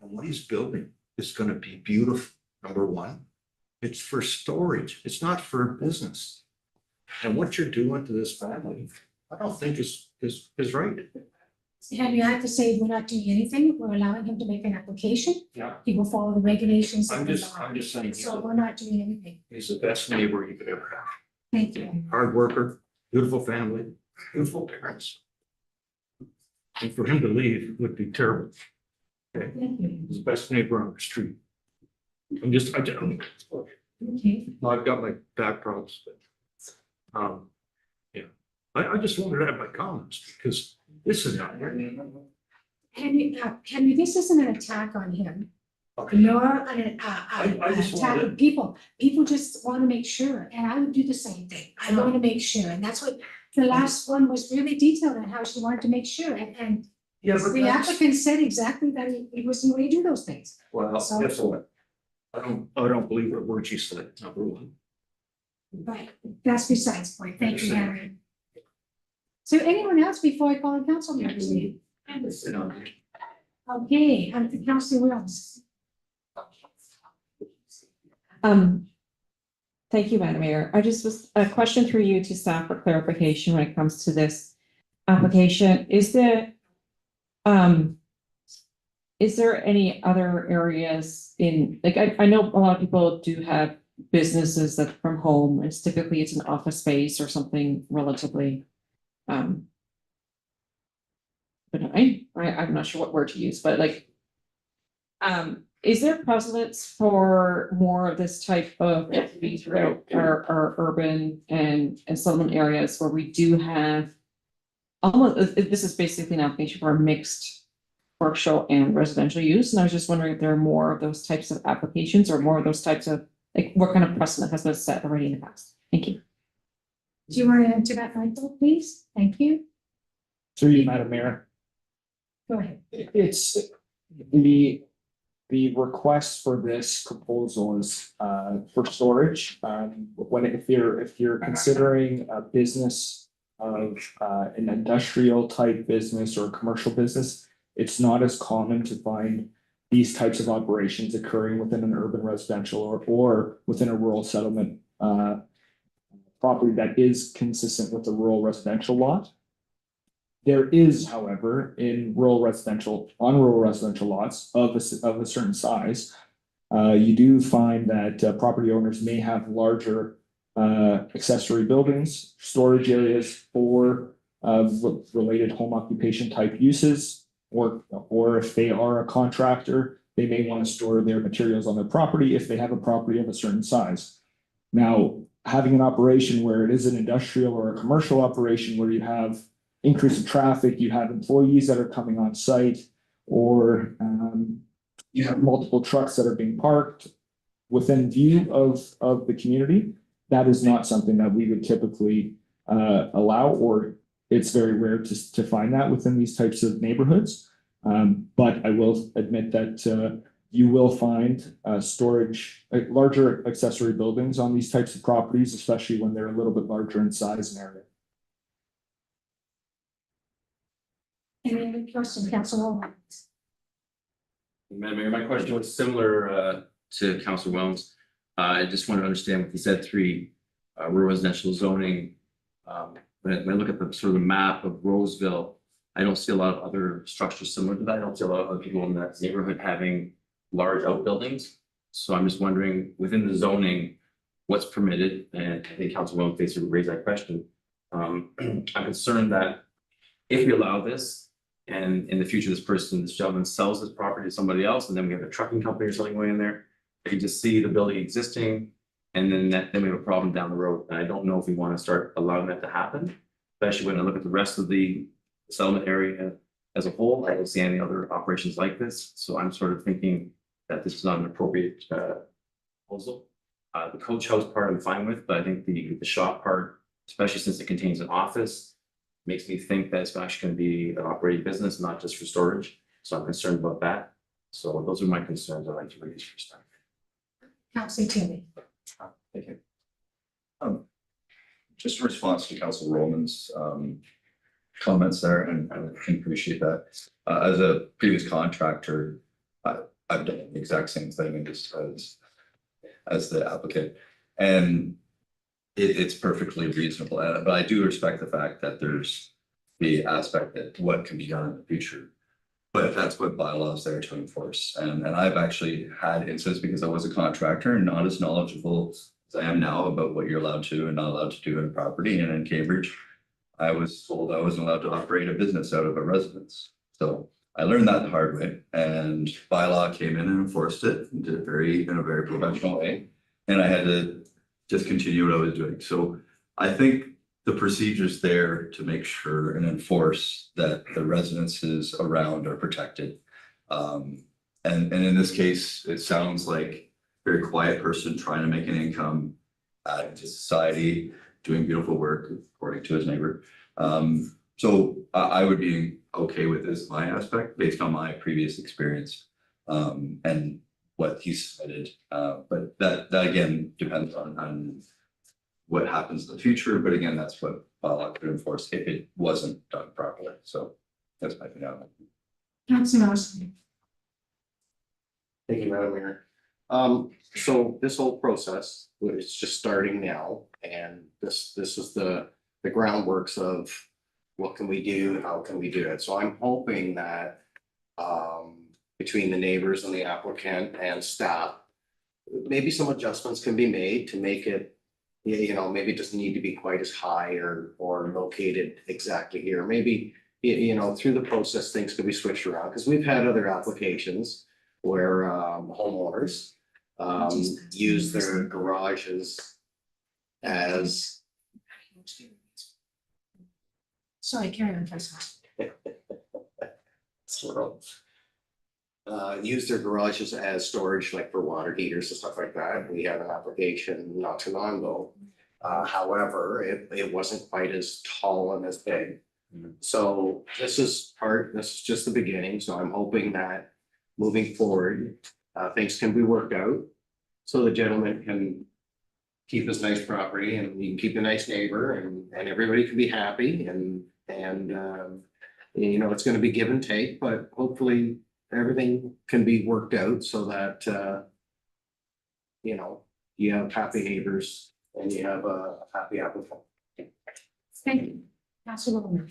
And what he's building is gonna be beautiful, number one. It's for storage, it's not for business. And what you're doing to this family, I don't think is right. Henry, I have to say, we're not doing anything. We're allowing him to make an application. Yeah. He will follow the regulations. I'm just saying, So we're not doing anything. he's the best neighbor you could ever have. Thank you. Hard worker, beautiful family, beautiful parents. And for him to leave would be terrible. Okay, Thank you. he's the best neighbor on the street. I don't. Okay. I've got my back problems, but. Yeah, I just wanted to add my comments because this is not. Henry, this isn't an attack on him. Okay. Nor an I just attack wanted- on people. People just want to make sure, and I would do the same thing. I want to make sure, and that's what the last one was really detailed on how she wanted to make sure, and Yeah, but the applicant said exactly that he wasn't going to do those things. Well, So- guess what? I don't believe a word she said, number one. But that's besides the point. Thank you, Understand. Henry. So anyone else before I call on council members? Okay, I'm the Councilor Williams. Thank you, Madam Mayor. I just was a question through you to staff for clarification when it comes to this application. Is there any other areas in, like, I know a lot of people do have businesses that from home, it's typically it's an office space or something relatively benign. I'm not sure what word to use, but like is there precedence for more of this type of activities throughout our urban and settlement areas where we do have almost, this is basically an application for a mixed commercial and residential use, and I was just wondering if there are more of those types of applications or more of those types of, like, what kind of precedent has been set already in the past? Thank you. Do you want to answer that, Michael, please? Thank you. Through you, Madam Mayor. Go ahead. It's the request for this proposal is for storage. If you're considering a business of an industrial type business or a commercial business, it's not as common to find these types of operations occurring within an urban residential or within a rural settlement property that is consistent with the rural residential lot. There is, however, on rural residential lots of a certain size, you do find that property owners may have larger accessory buildings, storage areas for related home occupation type uses, or if they are a contractor, they may want to store their materials on their property if they have a property of a certain size. Now, having an operation where it is an industrial or a commercial operation where you have increase in traffic, you have employees that are coming on site, or you have multiple trucks that are being parked within view of the community, that is not something that we would typically allow, or it's very rare to find that within these types of neighborhoods. But I will admit that you will find storage, larger accessory buildings on these types of properties, especially when they're a little bit larger in size and area. Any other questions, Councilor? Madam Mayor, my question was similar to Councilor Williams. I just want to understand with the Z3 rural residential zoning. When I look at the sort of the map of Roseville, I don't see a lot of other structures similar to that. I don't see a lot of other people in that neighborhood having large outbuildings. So I'm just wondering, within the zoning, what's permitted? And I think Councilor Williams basically raised that question. I'm concerned that if we allow this, and in the future, this gentleman sells this property to somebody else, and then we have a trucking company or something going in there, I can just see the building existing, and then we have a problem down the road. And I don't know if we want to start allowing that to happen, especially when I look at the rest of the settlement area as a whole. I don't see any other operations like this, so I'm sort of thinking that this is not an appropriate proposal. The coach house part I'm fine with, but I think the shop part, especially since it contains an office, makes me think that it's actually going to be an operating business, not just for storage. So I'm concerned about that. So those are my concerns I'd like to raise first time. Councilor Tilly. Thank you. Just in response to Council Roman's comments there, and I can appreciate that. As a previous contractor, I've done the exact same thing as the applicant, and it's perfectly reasonable. But I do respect the fact that there's the aspect that what can be done in the future. But that's what bylaw is there to enforce. And I've actually had instances, because I was a contractor and not as knowledgeable as I am now about what you're allowed to and not allowed to do in a property. And in Cambridge, I was told I wasn't allowed to operate a business out of a residence. So I learned that the hard way, and bylaw came in and enforced it and did it in a very professional way. And I had to just continue what I was doing. So I think the procedures there to make sure and enforce that the residences around are protected. And in this case, it sounds like a very quiet person trying to make an income, adding to society, doing beautiful work according to his neighbor. So I would be okay with this, my aspect, based on my previous experience and what he submitted. But that again depends on what happens in the future. But again, that's what bylaw could enforce if it wasn't done properly. So that's my opinion. Councilor Austin. Thank you, Madam Mayor. So this whole process is just starting now, and this is the groundworks of what can we do, how can we do it? So I'm hoping that between the neighbors and the applicant and staff, maybe some adjustments can be made to make it, you know, maybe it doesn't need to be quite as high or located exactly here. Maybe, you know, through the process, things could be switched around, because we've had other applications where homeowners use their garages as Sorry, carry on, first. use their garages as storage, like for water heaters and stuff like that. We had an application not too long ago. However, it wasn't quite as tall and as big. So this is just the beginning, so I'm hoping that moving forward, things can be worked out. So the gentleman can keep his nice property, and we can keep a nice neighbor, and everybody can be happy, and you know, it's gonna be give and take, but hopefully everything can be worked out so that you know, you have happy neighbors and you have a happy applicant. Thank you. Councilor Lawler.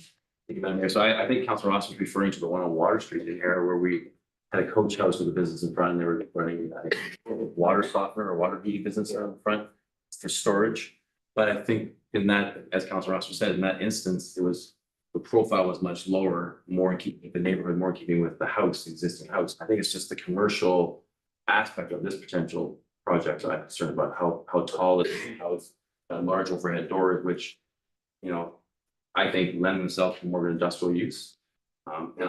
Thank you, Madam Mayor. So I think Councilor Ross was referring to the one on Water Street in here where we had a coach house with a business in front, and they were running a water softener or water heating business out in front for storage. But I think in that, as Councilor Ross said, in that instance, the profile was much lower, more in keeping with the neighborhood, more in keeping with the house, the existing house. I think it's just the commercial aspect of this potential project that I'm concerned about, how tall it is, how it's large overhead doors, which, you know, I think lend themselves to more of an industrial use. And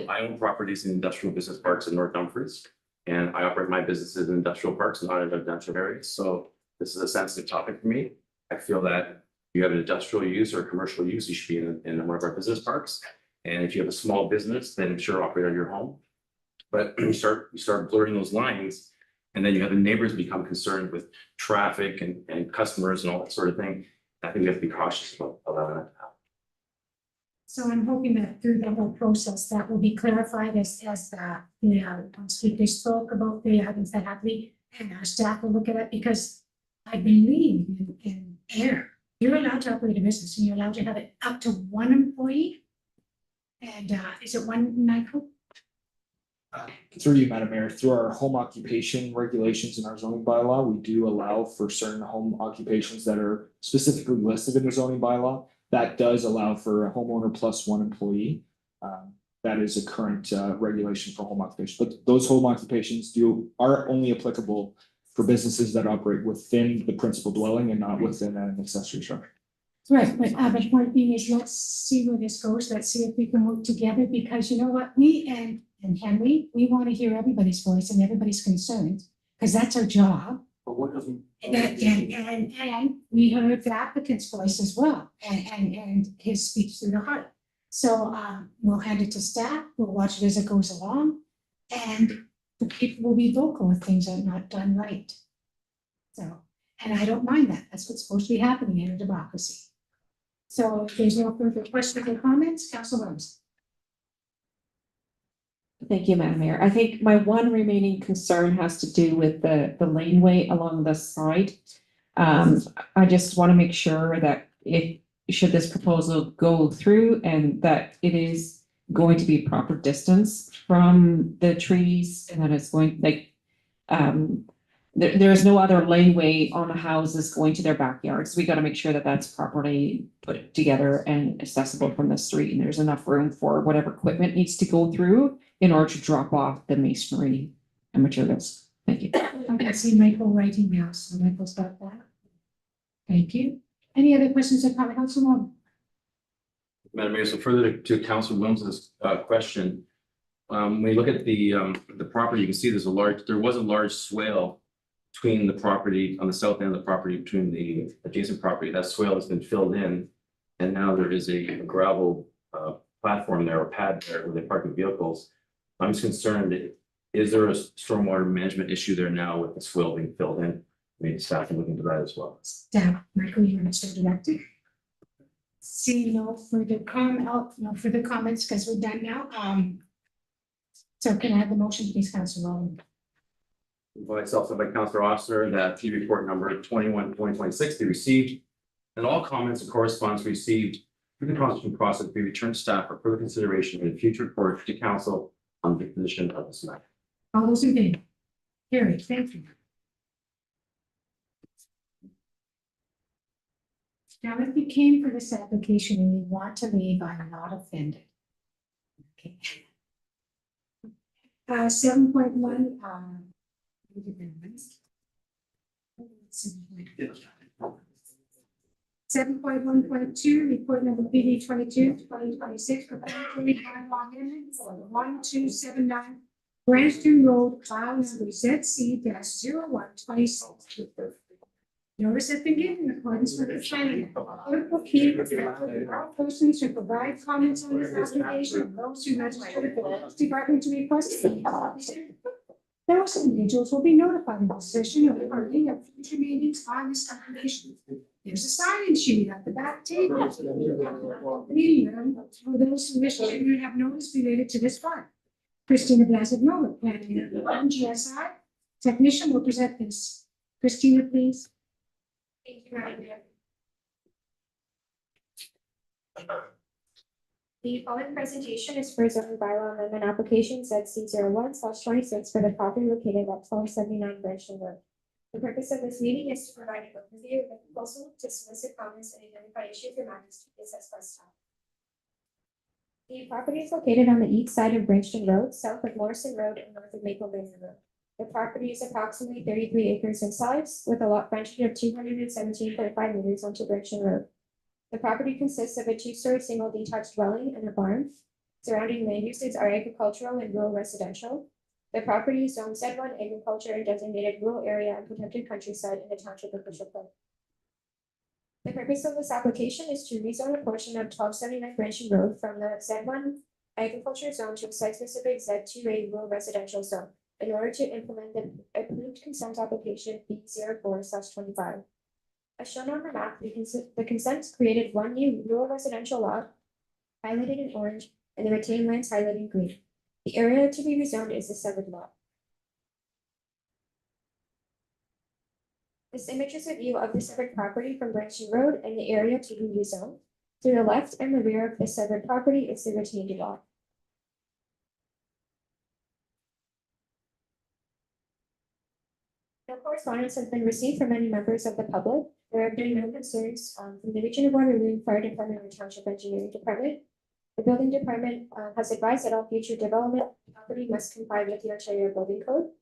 I own properties in industrial business parks in North Dumfries, and I operate my businesses in industrial parks, not in residential areas. So this is a sensitive topic for me. I feel that you have an industrial use or commercial use, you should be in one of our business parks. And if you have a small business, then sure, operate on your home. But you start blurring those lines, and then you have the neighbors become concerned with traffic and customers and all that sort of thing. I think we have to be cautious about allowing that to happen. So I'm hoping that through the whole process, that will be clarified as speaker spoke about the items that have to be, and our staff will look at it, because I believe in air. You're allowed to operate a business, and you're allowed to have it up to one employee. And is it one, Michael? Through you, Madam Mayor, through our home occupation regulations in our zoning bylaw, we do allow for certain home occupations that are specifically listed in the zoning bylaw. That does allow for a homeowner plus one employee. That is a current regulation for home occupation, but those home occupations are only applicable for businesses that operate within the principal dwelling and not within an accessory structure. Right, but the point being is, let's see where this goes. Let's see if we can work together, because you know what, we and Henry, we want to hear everybody's voice and everybody's concerns, because that's our job. But what doesn't? And we heard the applicant's voice as well, and his speech through the heart. So we'll hand it to staff, we'll watch it as it goes along, and the people will be vocal if things are not done right. So, and I don't mind that, that's what's supposed to be happening in a democracy. So if there's no further questions or comments, Councilor Williams. Thank you, Madam Mayor. I think my one remaining concern has to do with the laneway along the side. I just want to make sure that should this proposal go through, and that it is going to be proper distance from the trees, and that it's going there is no other laneway on the houses going to their backyards. We got to make sure that that's properly put together and accessible from the street, and there's enough room for whatever equipment needs to go through in order to drop off the masonry and materials. Thank you. I can see Michael writing now, so Michael's got that. Thank you. Any other questions or comments, Councilor Wong? Madam Mayor, so further to Councilor Williams's question, when you look at the property, you can see there was a large swale between the property on the south end of the property, between the adjacent property. That swale has been filled in, and now there is a gravel platform there, or pad there, where they park the vehicles. I'm just concerned, is there a stormwater management issue there now with the swale being filled in? Maybe staff can look into that as well. Staff, Michael, you're Mr. Director. See no further comments, because we're done now. So can I have the motion, please, Councilor Rowland? By itself, by Councillor Oster, that P report number 21/2026 be received. And all comments and correspondence received through the constitutional process be returned to staff for further consideration in future report to council on the position of this matter. All those in favor? Carried, thank you. Now, if you came for this application and you want to leave, I'm not offended. Okay. 7.1, 7.1.2, report number PD 22/2026, proposed bylaw amendment for 1279 Branston Road, file number ZC-0126. Notice has been given in accordance with the plan. Clerk will keep all persons who provide comments on this application, those who register with the Police Department to request. Those individuals will be notified in the session of the party of future meetings on this application. There's a sign-in sheet at the back table. Meeting room for those who wish to have notice related to this part. Christina Blazard-Nolan, planning and GSI technician will present this. Christina, please. Thank you, Madam Mayor. The following presentation is for zoning bylaw amendment application ZC-01/26 for the property located at 1279 Branston Road. The purpose of this meeting is to provide an overview of the proposal, to solicit comments and identify issues or matters to be assessed by staff. The property is located on the east side of Branston Road, south of Morrison Road and north of Maple River Road. The property is approximately 33 acres in size, with a lot frontage of 217.5 meters onto Branston Road. The property consists of a two-story single detached dwelling and a barn. Surrounding land uses are agricultural and rural residential. The property is zoned Z1 agriculture and designated rural area and protected countryside in the Township of Bishopville. The purpose of this application is to rezone a portion of 1279 Branston Road from the Z1 agriculture zone to a site-specific Z2A rural residential zone in order to implement the approved consent application B04/25. As shown on the map, the consent created one new rural residential lot highlighted in orange and the retained lands highlighted in green. The area to be rezoned is the severed lot. This image is a view of the severed property from Branston Road and the area to be rezoned. To the left and the rear of the severed property is the retained lot. No correspondence has been received from any members of the public. There have been no concerns from the Region of Waterloo Fire Department or Township Engineering Department. The building department has advised that all future development of the property must comply with the Ontario Building Code.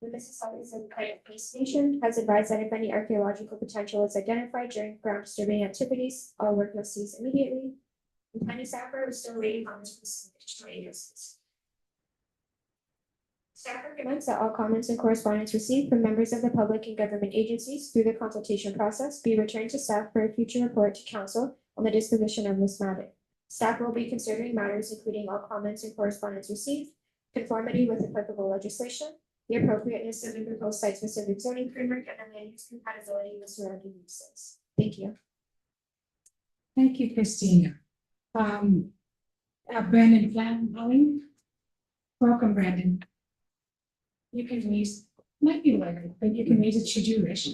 The Mississaugas and Credit Police Station has advised that if any archaeological potential is identified during ground disturbing activities, all work must cease immediately. The planning staff are still waiting on this specific uses. Staff recommends that all comments and correspondence received from members of the public and government agencies through the consultation process be returned to staff for a future report to council on the disposition of this matter. Staff will be considering matters including all comments and correspondence received, conformity with applicable legislation, the appropriateness of the proposed site-specific zoning framework, and the land use compatibility with surrounding uses. Thank you. Thank you, Christina. Brandon Flanagan. Welcome, Brandon. You can raise, might be later, but you can raise it should you wish.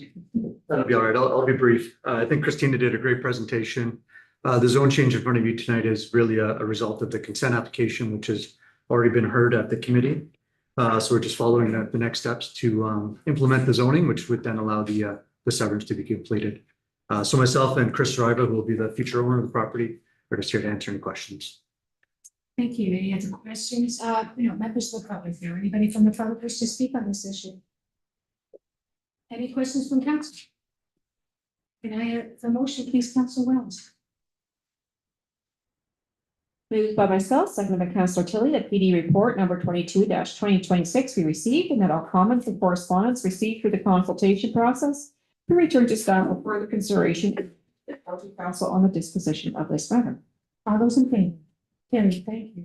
That'll be all right. I'll be brief. I think Christina did a great presentation. The zone change in front of you tonight is really a result of the consent application, which has already been heard at the committee. So we're just following the next steps to implement the zoning, which would then allow the severance to be completed. So myself and Chris Riva, who will be the future owner of the property, are just here to answer any questions. Thank you. Any other questions? Members of the public here, anybody from the public wish to speak on this issue? Any questions from council? Can I have the motion, please, Council Wells? Moved by myself, seconded by Councillor Tilly, that PD report number 22/2026 be received and that all comments and correspondence received through the consultation process be returned to staff for further consideration of the council on the disposition of this matter. All those in favor? Carried, thank you.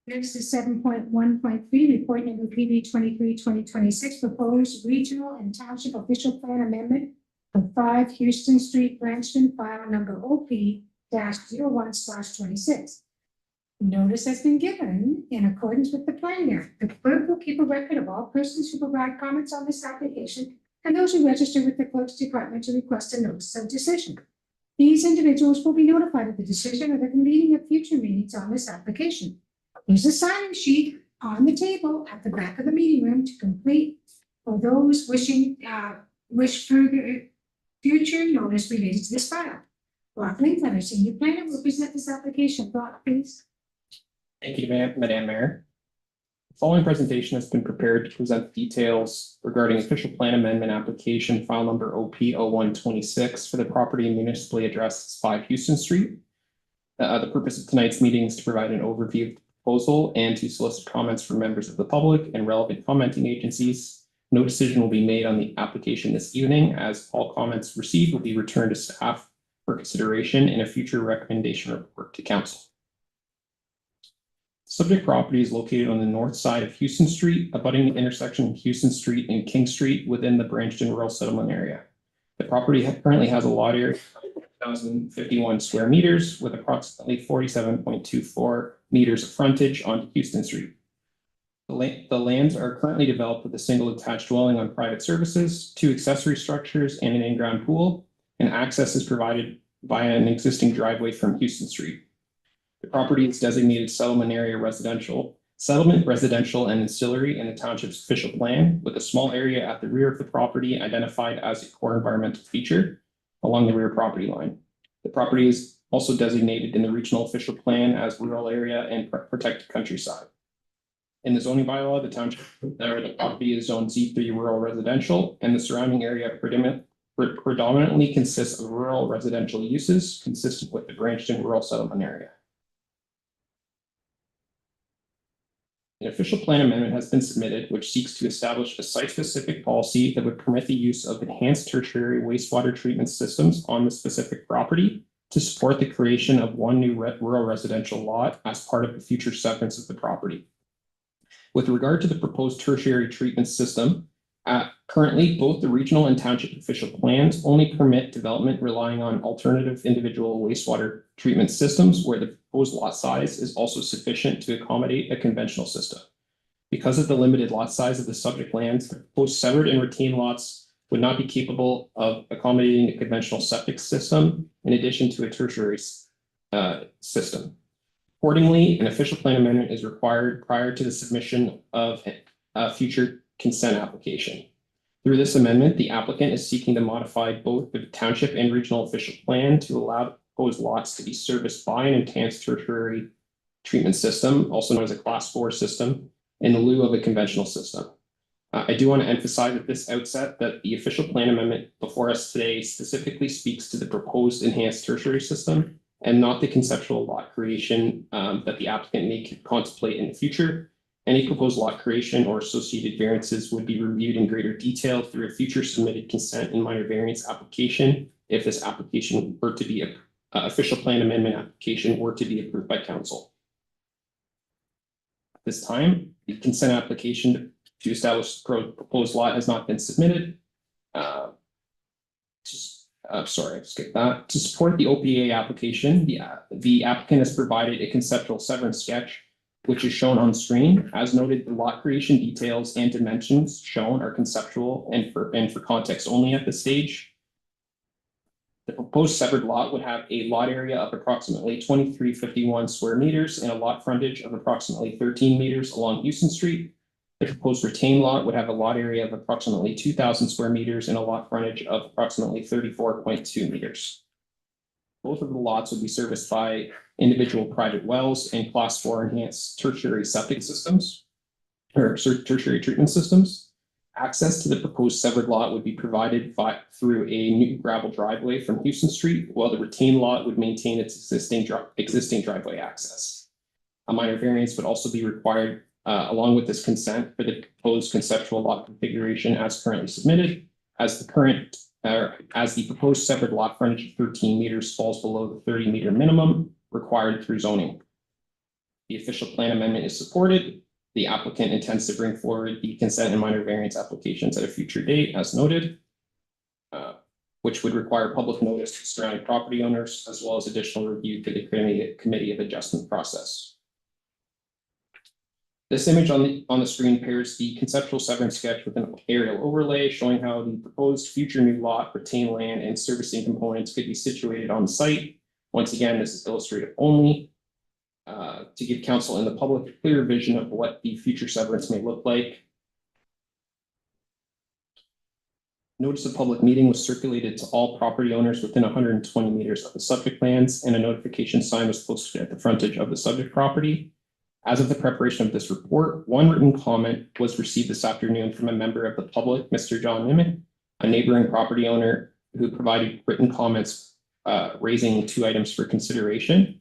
Next is 7.1.3, report number PB 23/2026, proposed regional and township official plan amendment for 5 Houston Street, Branston, file number OP-01/26. Notice has been given in accordance with the Planning Act. The clerk will keep a record of all persons who provide comments on this application and those who register with the clerk's department to request a notice of decision. These individuals will be notified of the decision or the convening of future meetings on this application. There's a sign-in sheet on the table at the back of the meeting room to complete for those wish further future notice related to this file. Brock Lincoln, our senior planner, will present this application. Brock, please. Thank you, Madam Mayor. The following presentation has been prepared to present details regarding official plan amendment application file number OP-0126 for the property municipally addressed as 5 Houston Street. The purpose of tonight's meeting is to provide an overview of the proposal and to solicit comments from members of the public and relevant commenting agencies. No decision will be made on the application this evening, as all comments received will be returned to staff for consideration in a future recommendation report to council. Subject property is located on the north side of Houston Street, abutting the intersection of Houston Street and King Street within the Branston Rural Settlement area. The property currently has a lot area of 1,051 square meters with approximately 47.24 meters of frontage on Houston Street. The lands are currently developed with a single attached dwelling on private services, 2 accessory structures, and an in-ground pool, and access is provided via an existing driveway from Houston Street. The property is designated settlement area residential, and ancillary in the township's official plan, with a small area at the rear of the property identified as a core environmental feature along the rear property line. The property is also designated in the regional official plan as rural area and protected countryside. In the zoning bylaw, the property is zoned Z3 rural residential, and the surrounding area predominantly consists of rural residential uses consistent with the Branston rural settlement area. An official plan amendment has been submitted, which seeks to establish a site-specific policy that would permit the use of enhanced tertiary wastewater treatment systems on the specific property to support the creation of 1 new rural residential lot as part of the future severance of the property. With regard to the proposed tertiary treatment system, currently both the regional and township official plans only permit development relying on alternative individual wastewater treatment systems where the proposed lot size is also sufficient to accommodate a conventional system. Because of the limited lot size of the subject lands, the proposed severed and retained lots would not be capable of accommodating a conventional septic system in addition to a tertiary system. Accordingly, an official plan amendment is required prior to the submission of a future consent application. Through this amendment, the applicant is seeking to modify both the township and regional official plan to allow the proposed lots to be serviced by an enhanced tertiary treatment system, also known as a class 4 system, in lieu of a conventional system. I do want to emphasize at this outset that the official plan amendment before us today specifically speaks to the proposed enhanced tertiary system and not the conceptual lot creation that the applicant may contemplate in the future. Any proposed lot creation or associated variances would be reviewed in greater detail through a future submitted consent and minor variance application if this application were to be an official plan amendment application were to be approved by council. At this time, the consent application to establish the proposed lot has not been submitted. Sorry, I skipped that. To support the OPA application, the applicant has provided a conceptual severance sketch, which is shown on screen. As noted, the lot creation details and dimensions shown are conceptual and for context only at this stage. The proposed severed lot would have a lot area of approximately 2351 square meters and a lot frontage of approximately 13 meters along Houston Street. The proposed retained lot would have a lot area of approximately 2,000 square meters and a lot frontage of approximately 34.2 meters. Both of the lots would be serviced by individual private wells and class 4 enhanced tertiary septic systems or tertiary treatment systems. Access to the proposed severed lot would be provided through a new gravel driveway from Houston Street, while the retained lot would maintain its existing driveway access. A minor variance would also be required along with this consent for the proposed conceptual lot configuration as currently submitted, as the proposed severed lot frontage of 13 meters falls below the 30-meter minimum required through zoning. The official plan amendment is supported. The applicant intends to bring forward the consent and minor variance applications at a future date, as noted. which would require public notice to surrounding property owners, as well as additional review through the committee of adjustment process. This image on the screen pairs the conceptual severance sketch with an aerial overlay showing how the proposed future new lot, retained land, and servicing components could be situated on the site. Once again, this is illustrative only to give council and the public a clear vision of what the future severance may look like. Notice of public meeting was circulated to all property owners within 120 meters of the subject lands, and a notification sign was posted at the frontage of the subject property. As of the preparation of this report, one written comment was received this afternoon from a member of the public, Mr. John Nimitz, a neighboring property owner who provided written comments raising two items for consideration.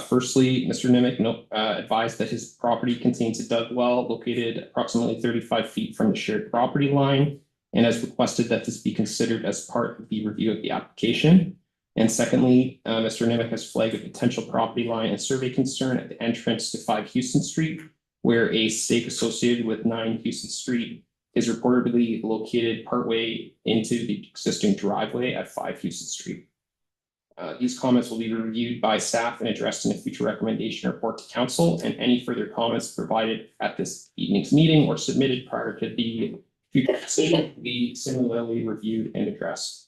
Firstly, Mr. Nimitz advised that his property contains a dug well located approximately 35 feet from the shared property line, and has requested that this be considered as part of the review of the application. And secondly, Mr. Nimitz has flagged a potential property line and survey concern at the entrance to 5 Houston Street, where a stake associated with 9 Houston Street is reportedly located partway into the existing driveway at 5 Houston Street. These comments will be reviewed by staff and addressed in a future recommendation report to council, and any further comments provided at this evening's meeting or submitted prior to the future decision will be similarly reviewed and addressed.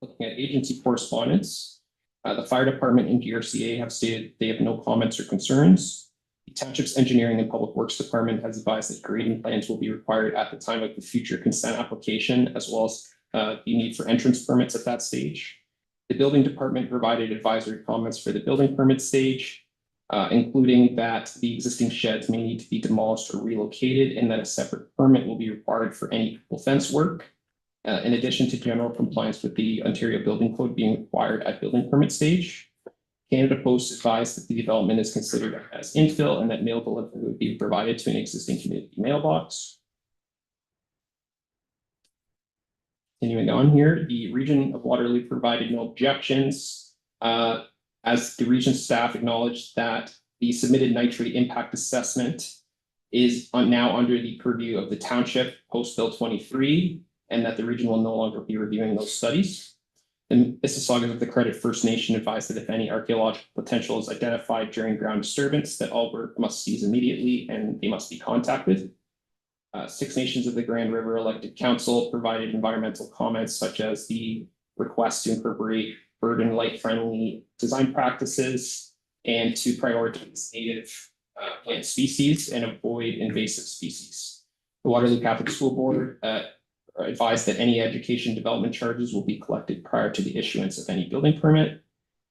Looking at agency correspondence, the fire department and GRCA have stated they have no comments or concerns. The Township's engineering and public works department has advised that grading plans will be required at the time of the future consent application, as well as the need for entrance permits at that stage. The building department provided advisory comments for the building permit stage, including that the existing sheds may need to be demolished or relocated, and that a separate permit will be required for any fence work. In addition to general compliance with the Ontario Building Code being required at building permit stage. Canada Post advised that the development is considered as infill and that mail delivery would be provided to an existing community mailbox. Continuing on here, the region of Waterloo provided no objections, as the region staff acknowledged that the submitted nitrate impact assessment is now under the purview of the Township Post Bill 23, and that the region will no longer be reviewing those studies. And Mississaugas of the Credit First Nation advised that if any archaeological potential is identified during ground disturbance, that all work must cease immediately and they must be contacted. 6 Nations of the Grand River elected council provided environmental comments such as the request to incorporate bird and light friendly design practices and to prioritize native plant species and avoid invasive species. The Waterloo Catholic School Board advised that any education development charges will be collected prior to the issuance of any building permit.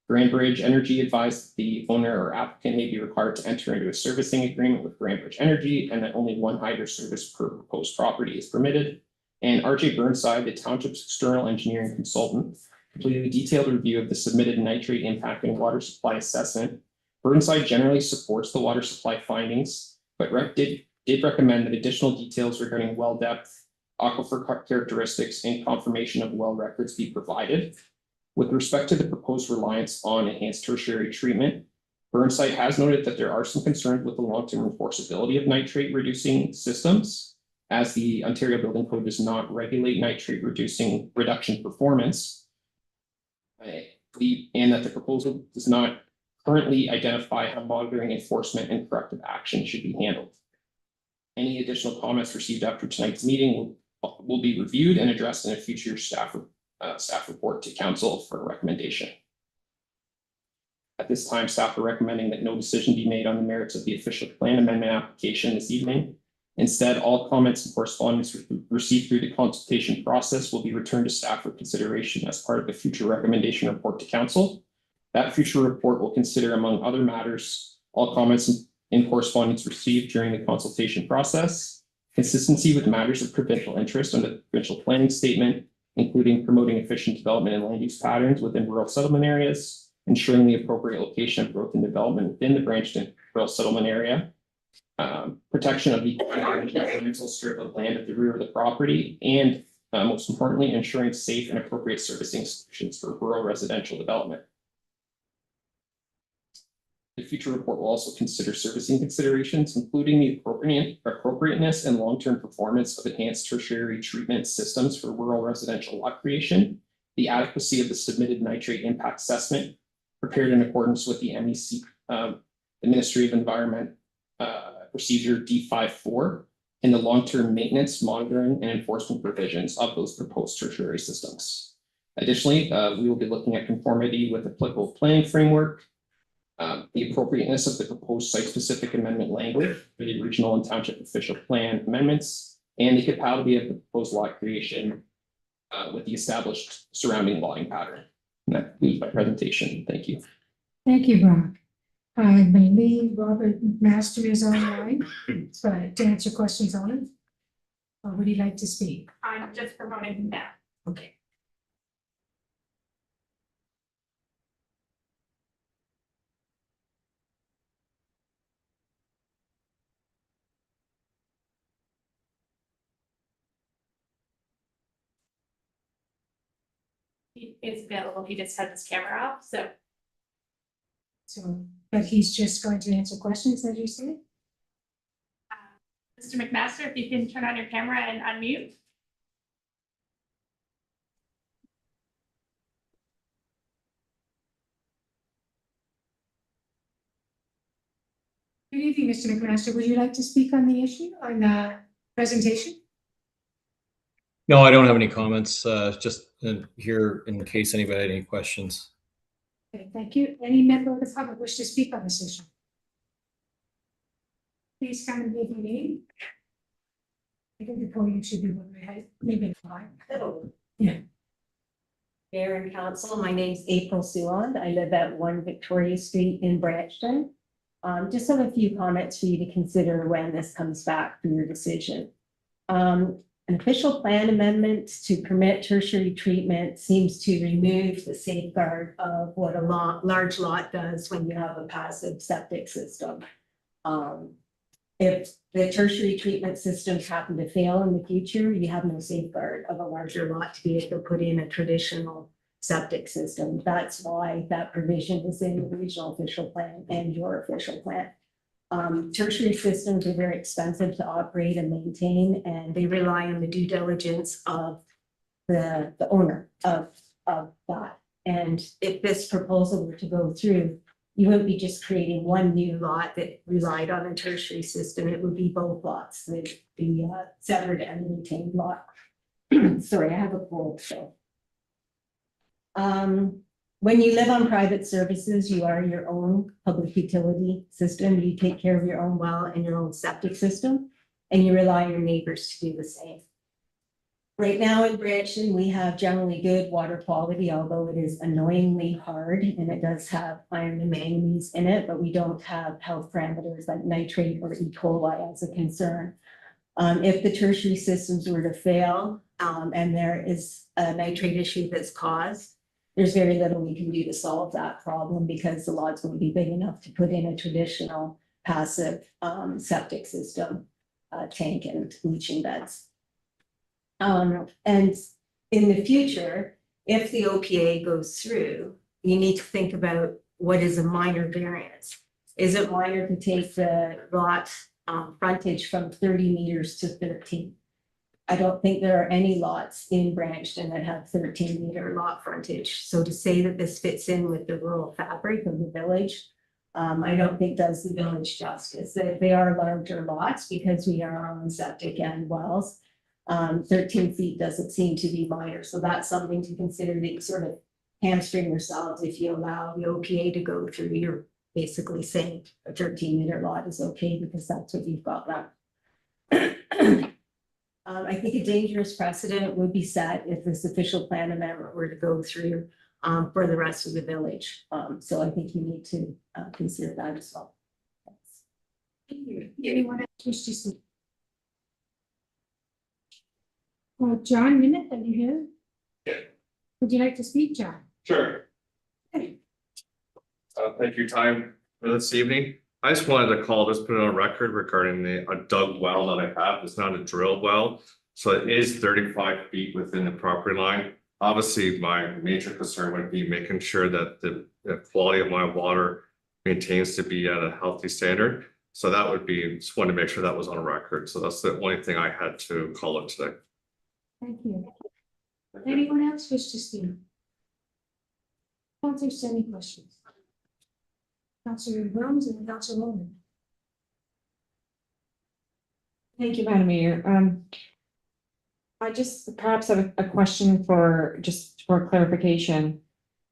Grand Bridge Energy advised that the owner or applicant may be required to enter into a servicing agreement with Grand Bridge Energy, and that only one hydro service per proposed property is permitted. And RJ Burnside, the Township's external engineering consultant, completed a detailed review of the submitted nitrate impact and water supply assessment. Burnside generally supports the water supply findings, but did recommend that additional details regarding well depth, aquifer characteristics, and confirmation of well records be provided. With respect to the proposed reliance on enhanced tertiary treatment, Burnside has noted that there are some concerns with the long-term enforceability of nitrate reducing systems, as the Ontario Building Code does not regulate nitrate reduction performance, and that the proposal does not currently identify how monitoring, enforcement, and corrective action should be handled. Any additional comments received after tonight's meeting will be reviewed and addressed in a future staff report to council for a recommendation. At this time, staff are recommending that no decision be made on the merits of the official plan amendment application this evening. Instead, all comments and correspondence received through the consultation process will be returned to staff for consideration as part of a future recommendation report to council. That future report will consider, among other matters, all comments and correspondence received during the consultation process, consistency with matters of provincial interest under the provincial planning statement, including promoting efficient development and land use patterns within rural settlement areas, ensuring the appropriate location of growth and development within the branched rural settlement area, protection of the rental strip of land at the rear of the property, and most importantly, ensuring safe and appropriate servicing solutions for rural residential development. The future report will also consider servicing considerations, including the appropriateness and long-term performance of enhanced tertiary treatment systems for rural residential lot creation, the adequacy of the submitted nitrate impact assessment prepared in accordance with the MEC, the Ministry of Environment Procedure D54, and the long-term maintenance, monitoring, and enforcement provisions of those proposed tertiary systems. Additionally, we will be looking at conformity with applicable planning framework, the appropriateness of the proposed site-specific amendment language for the regional and township official plan amendments, and the compatibility of the proposed lot creation with the established surrounding volume pattern. And that concludes my presentation. Thank you. Thank you, Brock. I believe Robert Master is online, but to answer questions on it. Or would he like to speak? I'm just promoting him now. Okay. He is available. He just had his camera off, so. So, but he's just going to answer questions, as you said? Mr. McMaster, if you can turn on your camera and unmute. Good evening, Mr. McMaster. Would you like to speak on the issue, on the presentation? No, I don't have any comments, just here in case anybody had any questions. Okay, thank you. Any member of the public wish to speak on this issue? Please come and give your name. I think the podium should be one way, maybe five. Yeah. Mayor and council, my name's April Suand. I live at 1 Victoria Street in Branchton. Just have a few comments for you to consider when this comes back for your decision. An official plan amendment to permit tertiary treatment seems to remove the safeguard of what a large lot does when you have a passive septic system. If the tertiary treatment systems happen to fail in the future, you have no safeguard of a larger lot to be able to put in a traditional septic system. That's why that provision is in the regional official plan and your official plan. Tertiary systems are very expensive to operate and maintain, and they rely on the due diligence of the owner of that. And if this proposal were to go through, you wouldn't be just creating one new lot that relied on a tertiary system. It would be both lots, the severed and retained lot. Sorry, I have a cold, so. When you live on private services, you are your own public utility system. You take care of your own well and your own septic system, and you rely on your neighbors to do the same. Right now in Branchton, we have generally good water quality, although it is annoyingly hard and it does have iron and manganese in it, but we don't have health parameters like nitrate or E. coli as a concern. If the tertiary systems were to fail and there is a nitrate issue that's caused, there's very little we can do to solve that problem because the lot's going to be big enough to put in a traditional passive septic system, tank and leaching beds. And in the future, if the OPA goes through, you need to think about what is a minor variance. Is it minor to take the lot frontage from 30 meters to 13? I don't think there are any lots in Branchton that have 13-meter lot frontage. So to say that this fits in with the rural fabric of the village, I don't think does the village justice. They are larger lots because we are on septic and wells. 13 feet doesn't seem to be minor. So that's something to consider, that you sort of hamstring yourselves if you allow the OPA to go through. You're basically saying a 13-meter lot is okay because that's what you've got left. I think a dangerous precedent would be set if this official plan amendment were to go through for the rest of the village. So I think you need to consider that as well. Thank you. Anyone else wish to speak? Well, John Minute, are you here? Yeah. Would you like to speak, John? Sure. Okay. Thank you for your time for this evening. I just wanted to call, just put it on record regarding a dug well that I have. It's not a drilled well. So it is 35 feet within the property line. Obviously, my major concern would be making sure that the quality of my water maintains to be at a healthy standard. So that would be, just wanted to make sure that was on record. So that's the only thing I had to call it today. Thank you. Anyone else wish to speak? Councillors, any questions? Councillor Williams and Councillor Bowman. Thank you, Madam Mayor. I just perhaps have a question for, just for clarification.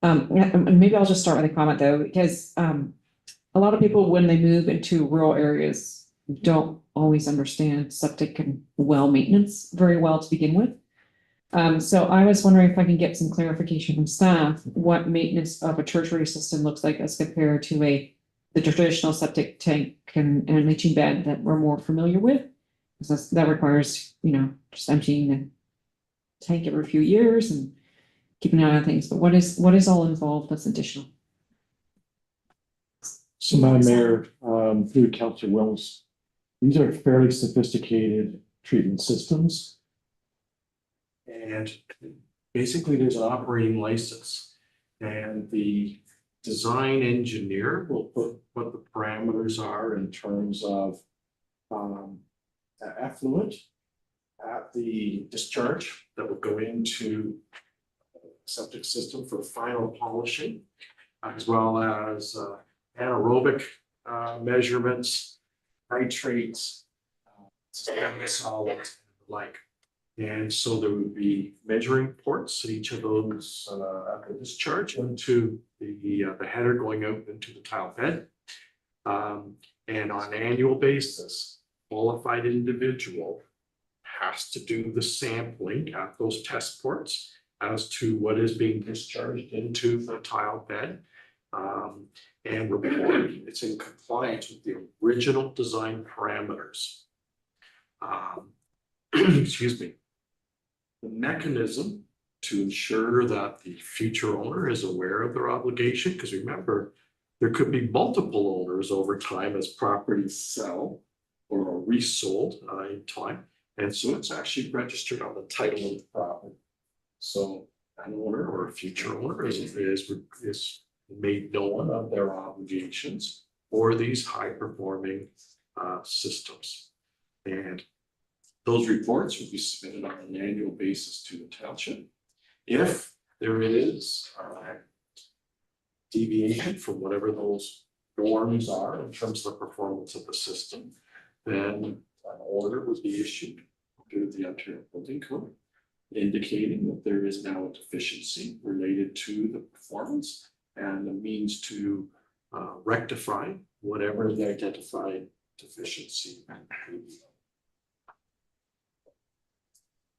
And maybe I'll just start with a comment though, because a lot of people, when they move into rural areas, don't always understand septic and well maintenance very well to begin with. So I was wondering if I can get some clarification from staff, what maintenance of a tertiary system looks like as compared to the traditional septic tank and leaching bed that we're more familiar with. Because that requires, just emptying the tank every few years and keeping an eye on things. But what is all involved that's additional? So Madam Mayor, through Councillor Wills, these are fairly sophisticated treatment systems. And basically there's an operating license and the design engineer will put what the parameters are in terms of effluent at the discharge that will go into septic system for final polishing, as well as anaerobic measurements, nitrates, systemic solids, and the like. And so there would be measuring ports at each of those at the discharge into the header going out into the tile bed. And on an annual basis, qualified individual has to do the sampling at those test ports as to what is being discharged into the tile bed. And report it's in compliance with the original design parameters. Excuse me. The mechanism to ensure that the future owner is aware of their obligation, because remember, there could be multiple owners over time as properties sell or are resold in time. And so it's actually registered on the title of the property. So an owner or a future owner is made known of their obligations for these high performing systems. And those reports will be submitted on an annual basis to the township. If there is deviation from whatever those norms are in terms of the performance of the system, then an order would be issued to the Ontario Building Code indicating that there is now a deficiency related to the performance and the means to rectify whatever the identified deficiency may be.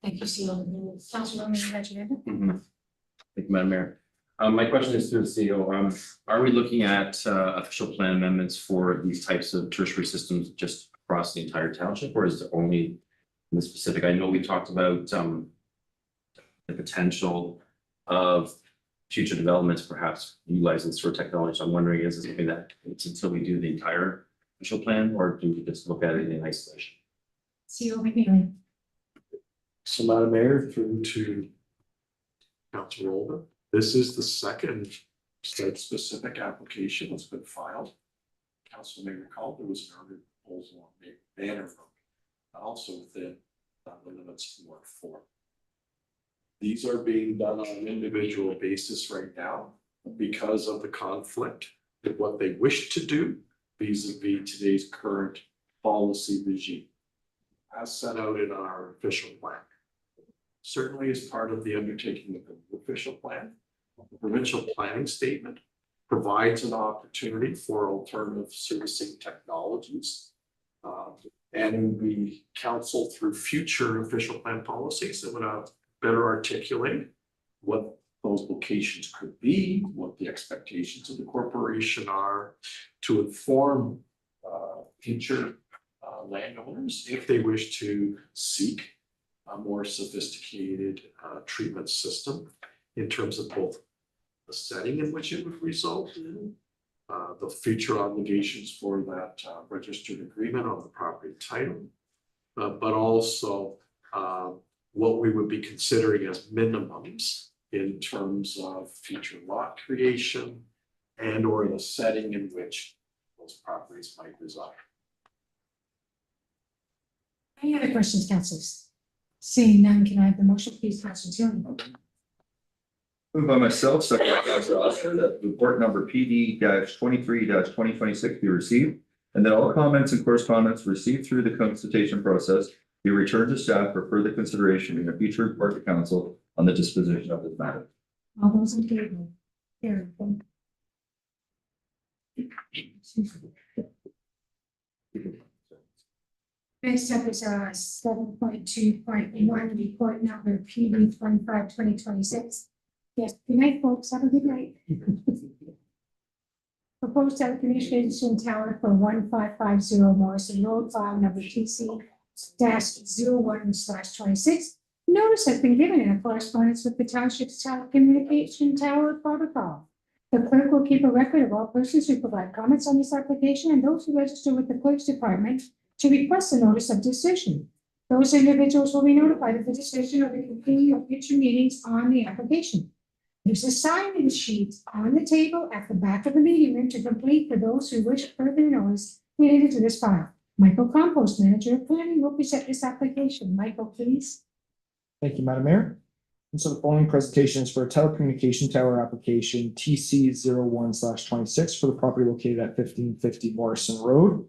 Thank you, CEO. Councillor Bowman, Thank you, Madam Mayor. My question is to the CEO. Are we looking at official plan amendments for these types of tertiary systems just across the entire township, or is it only in the specific? I know we talked about the potential of future developments, perhaps utilizing sort of technology. So I'm wondering, is it something that it's until we do the entire official plan, or do we just look at it in isolation? CEO McNeely. So Madam Mayor, through to Councilor Older, this is the second site-specific application that's been filed. Council may recall there was an earlier proposal on Banner Road, also within the limits of Ward 4. These are being done on an individual basis right now because of the conflict with what they wish to do vis-a-vis today's current policy regime, as set out in our official plan. Certainly as part of the undertaking of the official plan, the provincial planning statement provides an opportunity for alternative servicing technologies. And we counsel through future official plan policies that would better articulate what those locations could be, what the expectations of the corporation are, to inform future landowners if they wish to seek a more sophisticated treatment system in terms of both the setting in which it would result in, the future obligations for that registered agreement on the property title, but also what we would be considering as minimums in terms of future lot creation, and or the setting in which those properties might reside. Any other questions, councillors? Seeing none, can I have the motion, please, councillor Tierney? Moved by myself, second by Councilor Oscar, that report number PD 23 2026 be received. And that all comments and correspondence received through the consultation process be returned to staff for further consideration in a future report to council on the disposition of this matter. All those in favor? Carried. Next up is 7.2.1, report number PD 25/2026. Yes, good night, folks. Have a good night. Proposed telecommunication tower for 1550 Morrison Road, file number TC-01/26. Notice has been given in a correspondence with the township's telecommunication tower protocol. The clerk will keep a record of all persons who provide comments on this application and those who register with the clerk's department to request a notice of decision. Those individuals will be notified of the decision or the conclusion of future meetings on the application. There's a sign-in sheet on the table at the back of the meeting room to complete for those who wish further notice related to this file. Michael Compost, Manager of Planning, will present this application. Michael, please. Thank you, Madam Mayor. And so the following presentation is for a telecommunication tower application TC-01/26 for the property located at 1550 Morrison Road.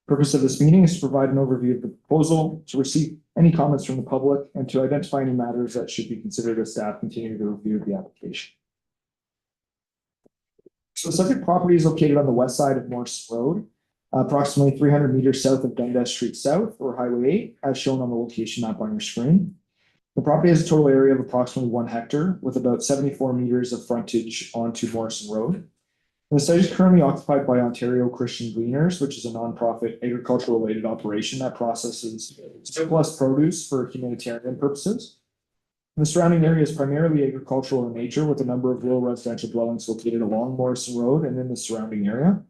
Purpose of this meeting is to provide an overview of the proposal, to receive any comments from the public, and to identify any matters that should be considered as staff continue the review of the application. So the subject property is located on the west side of Morrison Road, approximately 300 meters south of Dundas Street South, or Highway 8, as shown on the location map on your screen. The property has a total area of approximately 1 hectare, with about 74 meters of frontage onto Morrison Road. And the site is currently occupied by Ontario Christian Gleaners, which is a nonprofit agricultural-related operation that processes surplus produce for humanitarian purposes. And the surrounding area is primarily agricultural in nature, with a number of rural residential dwellings located along Morrison Road and in the surrounding area.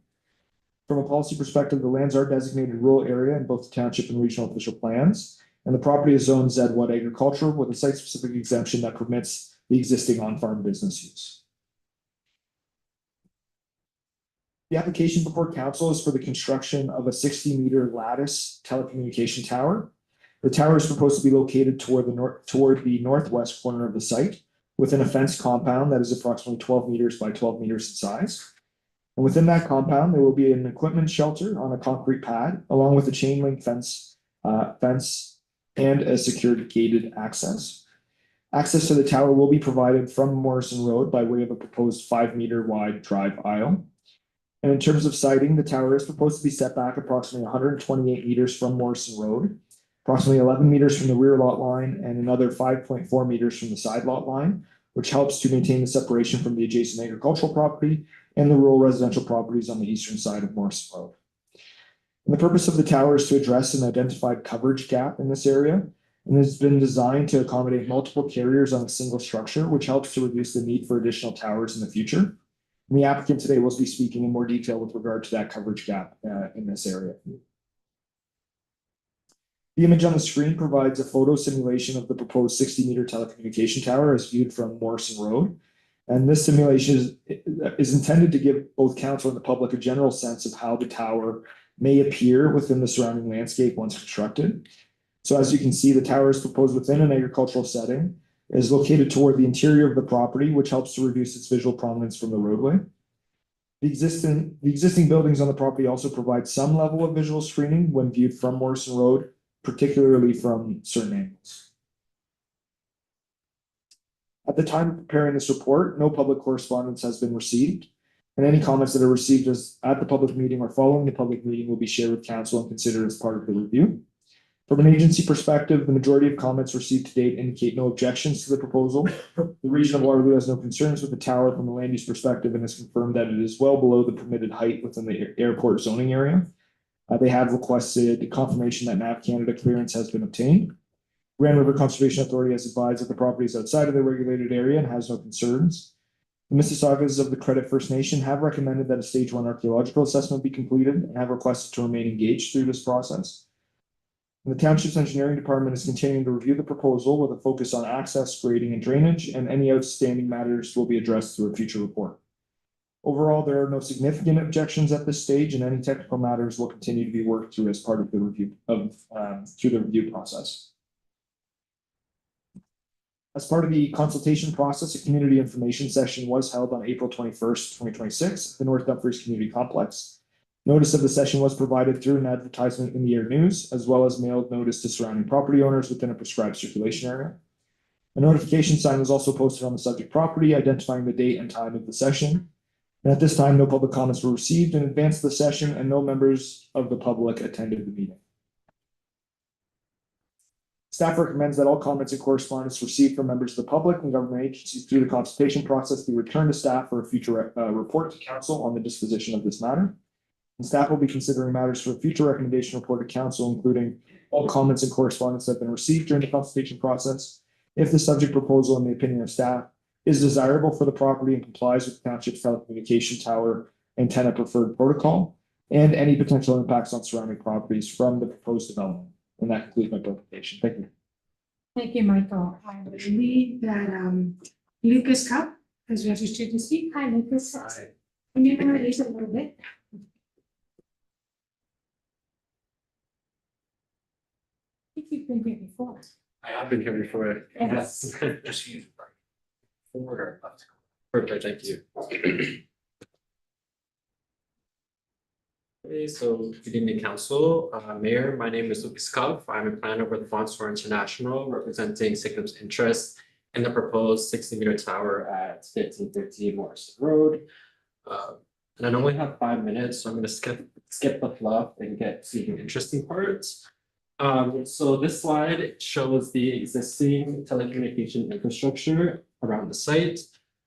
From a policy perspective, the lands are designated rural area in both the township and regional official plans, and the property is zoned Z1 agriculture with a site-specific exemption that permits the existing on-farm business use. The application before council is for the construction of a 60-meter lattice telecommunication tower. The tower is proposed to be located toward the northwest corner of the site, within a fenced compound that is approximately 12 meters by 12 meters in size. And within that compound, there will be an equipment shelter on a concrete pad, along with a chain link fence and a secured gated access. Access to the tower will be provided from Morrison Road by way of a proposed 5-meter wide drive aisle. And in terms of siting, the tower is proposed to be set back approximately 128 meters from Morrison Road, approximately 11 meters from the rear lot line, and another 5.4 meters from the side lot line, which helps to maintain the separation from the adjacent agricultural property and the rural residential properties on the eastern side of Morrison Road. And the purpose of the tower is to address an identified coverage gap in this area, and has been designed to accommodate multiple carriers on a single structure, which helps to reduce the need for additional towers in the future. And the applicant today will be speaking in more detail with regard to that coverage gap in this area. The image on the screen provides a photo simulation of the proposed 60-meter telecommunication tower as viewed from Morrison Road. And this simulation is intended to give both council and the public a general sense of how the tower may appear within the surrounding landscape once constructed. So as you can see, the tower is proposed within an agricultural setting, is located toward the interior of the property, which helps to reduce its visual prominence from the roadway. The existing buildings on the property also provide some level of visual screening when viewed from Morrison Road, particularly from certain angles. At the time of preparing this report, no public correspondence has been received, and any comments that are received at the public meeting or following the public meeting will be shared with council and considered as part of the review. From an agency perspective, the majority of comments received to date indicate no objections to the proposal. The region of Waterloo has no concerns with the tower from a land use perspective and has confirmed that it is well below the permitted height within the airport zoning area. They have requested confirmation that NAV Canada clearance has been obtained. Grand River Conservation Authority has advised that the property is outside of the regulated area and has no concerns. The Mississaugas of the Credit First Nation have recommended that a stage 1 archaeological assessment be completed and have requested to remain engaged through this process. And the Township's engineering department is continuing to review the proposal with a focus on access, grading, and drainage, and any outstanding matters will be addressed through a future report. Overall, there are no significant objections at this stage, and any technical matters will continue to be worked through as part of the review through the review process. As part of the consultation process, a community information session was held on April 21st, 2026, at the North Dumfries Community Complex. Notice of the session was provided through an advertisement in the Air News, as well as mailed notice to surrounding property owners within a prescribed circulation area. A notification sign was also posted on the subject property, identifying the date and time of the session. And at this time, no public comments were received in advance of the session, and no members of the public attended the meeting. Staff recommends that all comments and correspondence received from members of the public and government agencies through the consultation process be returned to staff for a future report to council on the disposition of this matter. And staff will be considering matters for a future recommendation report to council, including all comments and correspondence that have been received during the consultation process, if the subject proposal, in the opinion of staff, is desirable for the property and complies with the township's telecommunication tower antenna preferred protocol, and any potential impacts on surrounding properties from the proposed development. And that concludes my presentation. Thank you. Thank you, Michael. I believe that Lucas Cup is registered to speak. Hi, Lucas. Hi. Can you introduce a little bit? I think you've been here before. I have been here before. Yes. Just use forward or left. Perfect, thank you. Okay, so good evening, council, mayor, my name is Lucas Cuff. I'm a planner with Fonsor International, representing Signum's interest in the proposed 60-meter tower at 1550 Morrison Road. And I normally have 5 minutes, so I'm gonna skip the fluff and get to the interesting parts. So this slide shows the existing telecommunication infrastructure around the site.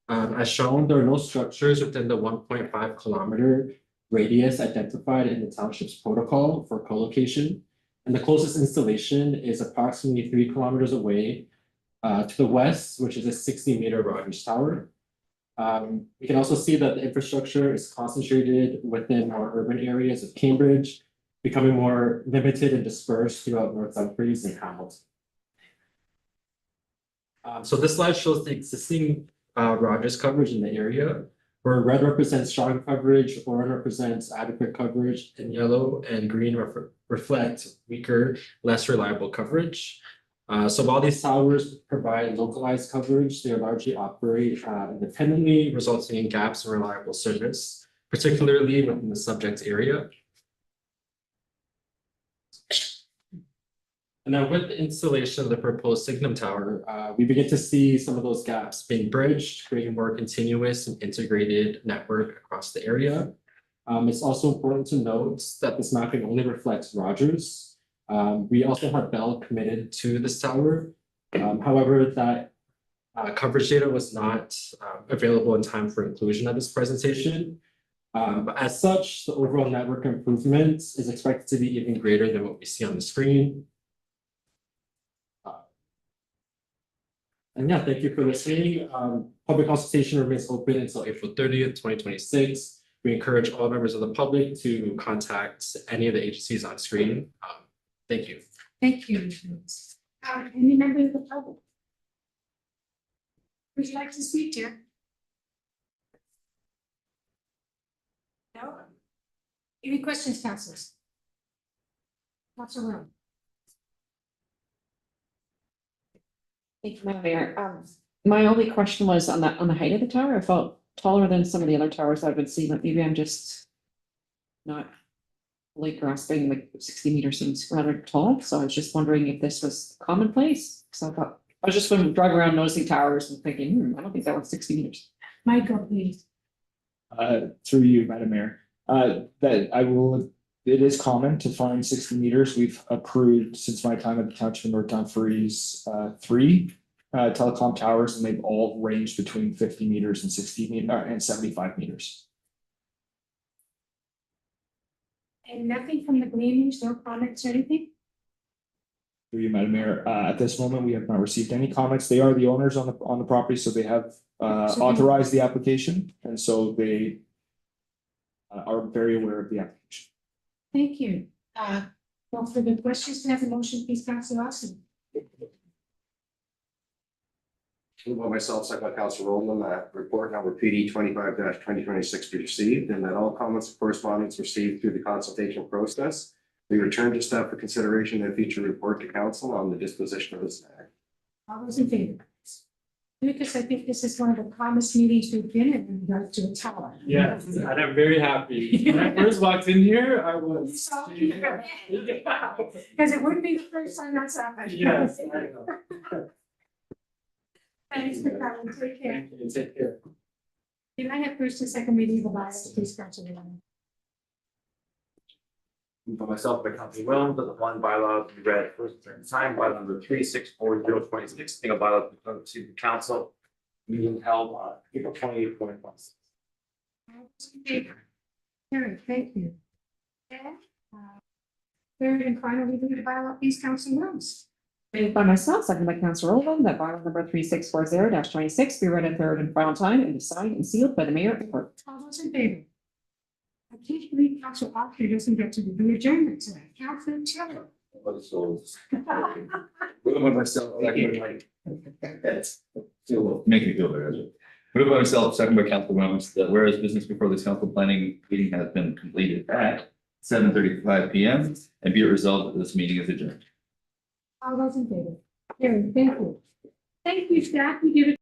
As shown, there are no structures within the 1.5 kilometer radius identified in the township's protocol for co-location. And the closest installation is approximately 3 kilometers away to the west, which is a 60-meter Rogers Tower. We can also see that the infrastructure is concentrated within more urban areas of Cambridge, becoming more limited and dispersed throughout North Dumfries and Hamilton. So this slide shows the existing Rogers coverage in the area, where red represents strong coverage, orange represents adequate coverage, and yellow and green reflect weaker, less reliable coverage. So while these towers provide localized coverage, they largely operate independently, resulting in gaps in reliable service, particularly within the subject area. And now with the installation of the proposed Signum Tower, we begin to see some of those gaps being bridged, creating a more continuous and integrated network across the area. It's also important to note that this mapping only reflects Rogers. We also have Bell committed to this tower. However, that coverage data was not available in time for inclusion at this presentation. But as such, the overall network improvement is expected to be even greater than what we see on the screen. And yeah, thank you for listening. Public consultation remains open until April 30th, 2026. We encourage all members of the public to contact any of the agencies on screen. Thank you. Thank you. Any member of the public? Would you like to speak, dear? No? Any questions, councilors? Councilor Rowe. Thank you, Madam Mayor. My only question was on the height of the tower. I felt taller than some of the other towers I've been seeing, but maybe I'm just not fully grasping, like 60 meters seems rather tall. So I was just wondering if this was commonplace. So I was just driving around noticing towers and thinking, I don't think that one's 60 meters. Michael, please. Through you, Madam Mayor, it is common to find 60 meters. We've approved, since my time at the Township of North Dumfries, 3 telecom towers, and they've all ranged between 50 meters and 75 meters. And nothing from the Gleanings, no comments or anything? Through you, Madam Mayor, at this moment, we have not received any comments. They are the owners on the property, so they have authorized the application, and so they are very aware of the application. Thank you. No further questions. Can I have a motion, please, Councilor Austin? Moved by myself, second by Council Rowland, that report number PD 25-2026 be received, and that all comments and correspondence received through the consultation process be returned to staff for consideration and future report to council on the disposition of this matter. All those in favor? Lucas, I think this is one of the calmest meetings we've been in regards to a tower. Yes, and I'm very happy. When I first walked in here, I was. Because it wouldn't be the first time that's happened. Yes, I know. Thanks for coming, take care. Thank you, take care. Can I have first and second reading of the bylaws, please, Council Rowland? For myself, by Council Williams, that the one bylaw to be read first and time, bylaw number 364026, single bylaw to the council. Meeting held on April 28th, 2026. Carrie, thank you. And, third and final reading of the bylaw, please, Council Rowland. Moved by myself, second by Council Rowland, that bylaw number 3640-26 be read a third and final time and be signed and sealed by the mayor and clerk. All those in favor? I can't believe Council Archer doesn't get to do the adjournment tonight. Council Taylor. Moved by myself, second by. Make me feel better. Moved by myself, second by Council Williams, that whereas business before this council planning meeting has been completed at 7:35 PM and be it resolved that this meeting is adjourned. All those in favor? Carrie, thank you. Thank you, staff. We did it.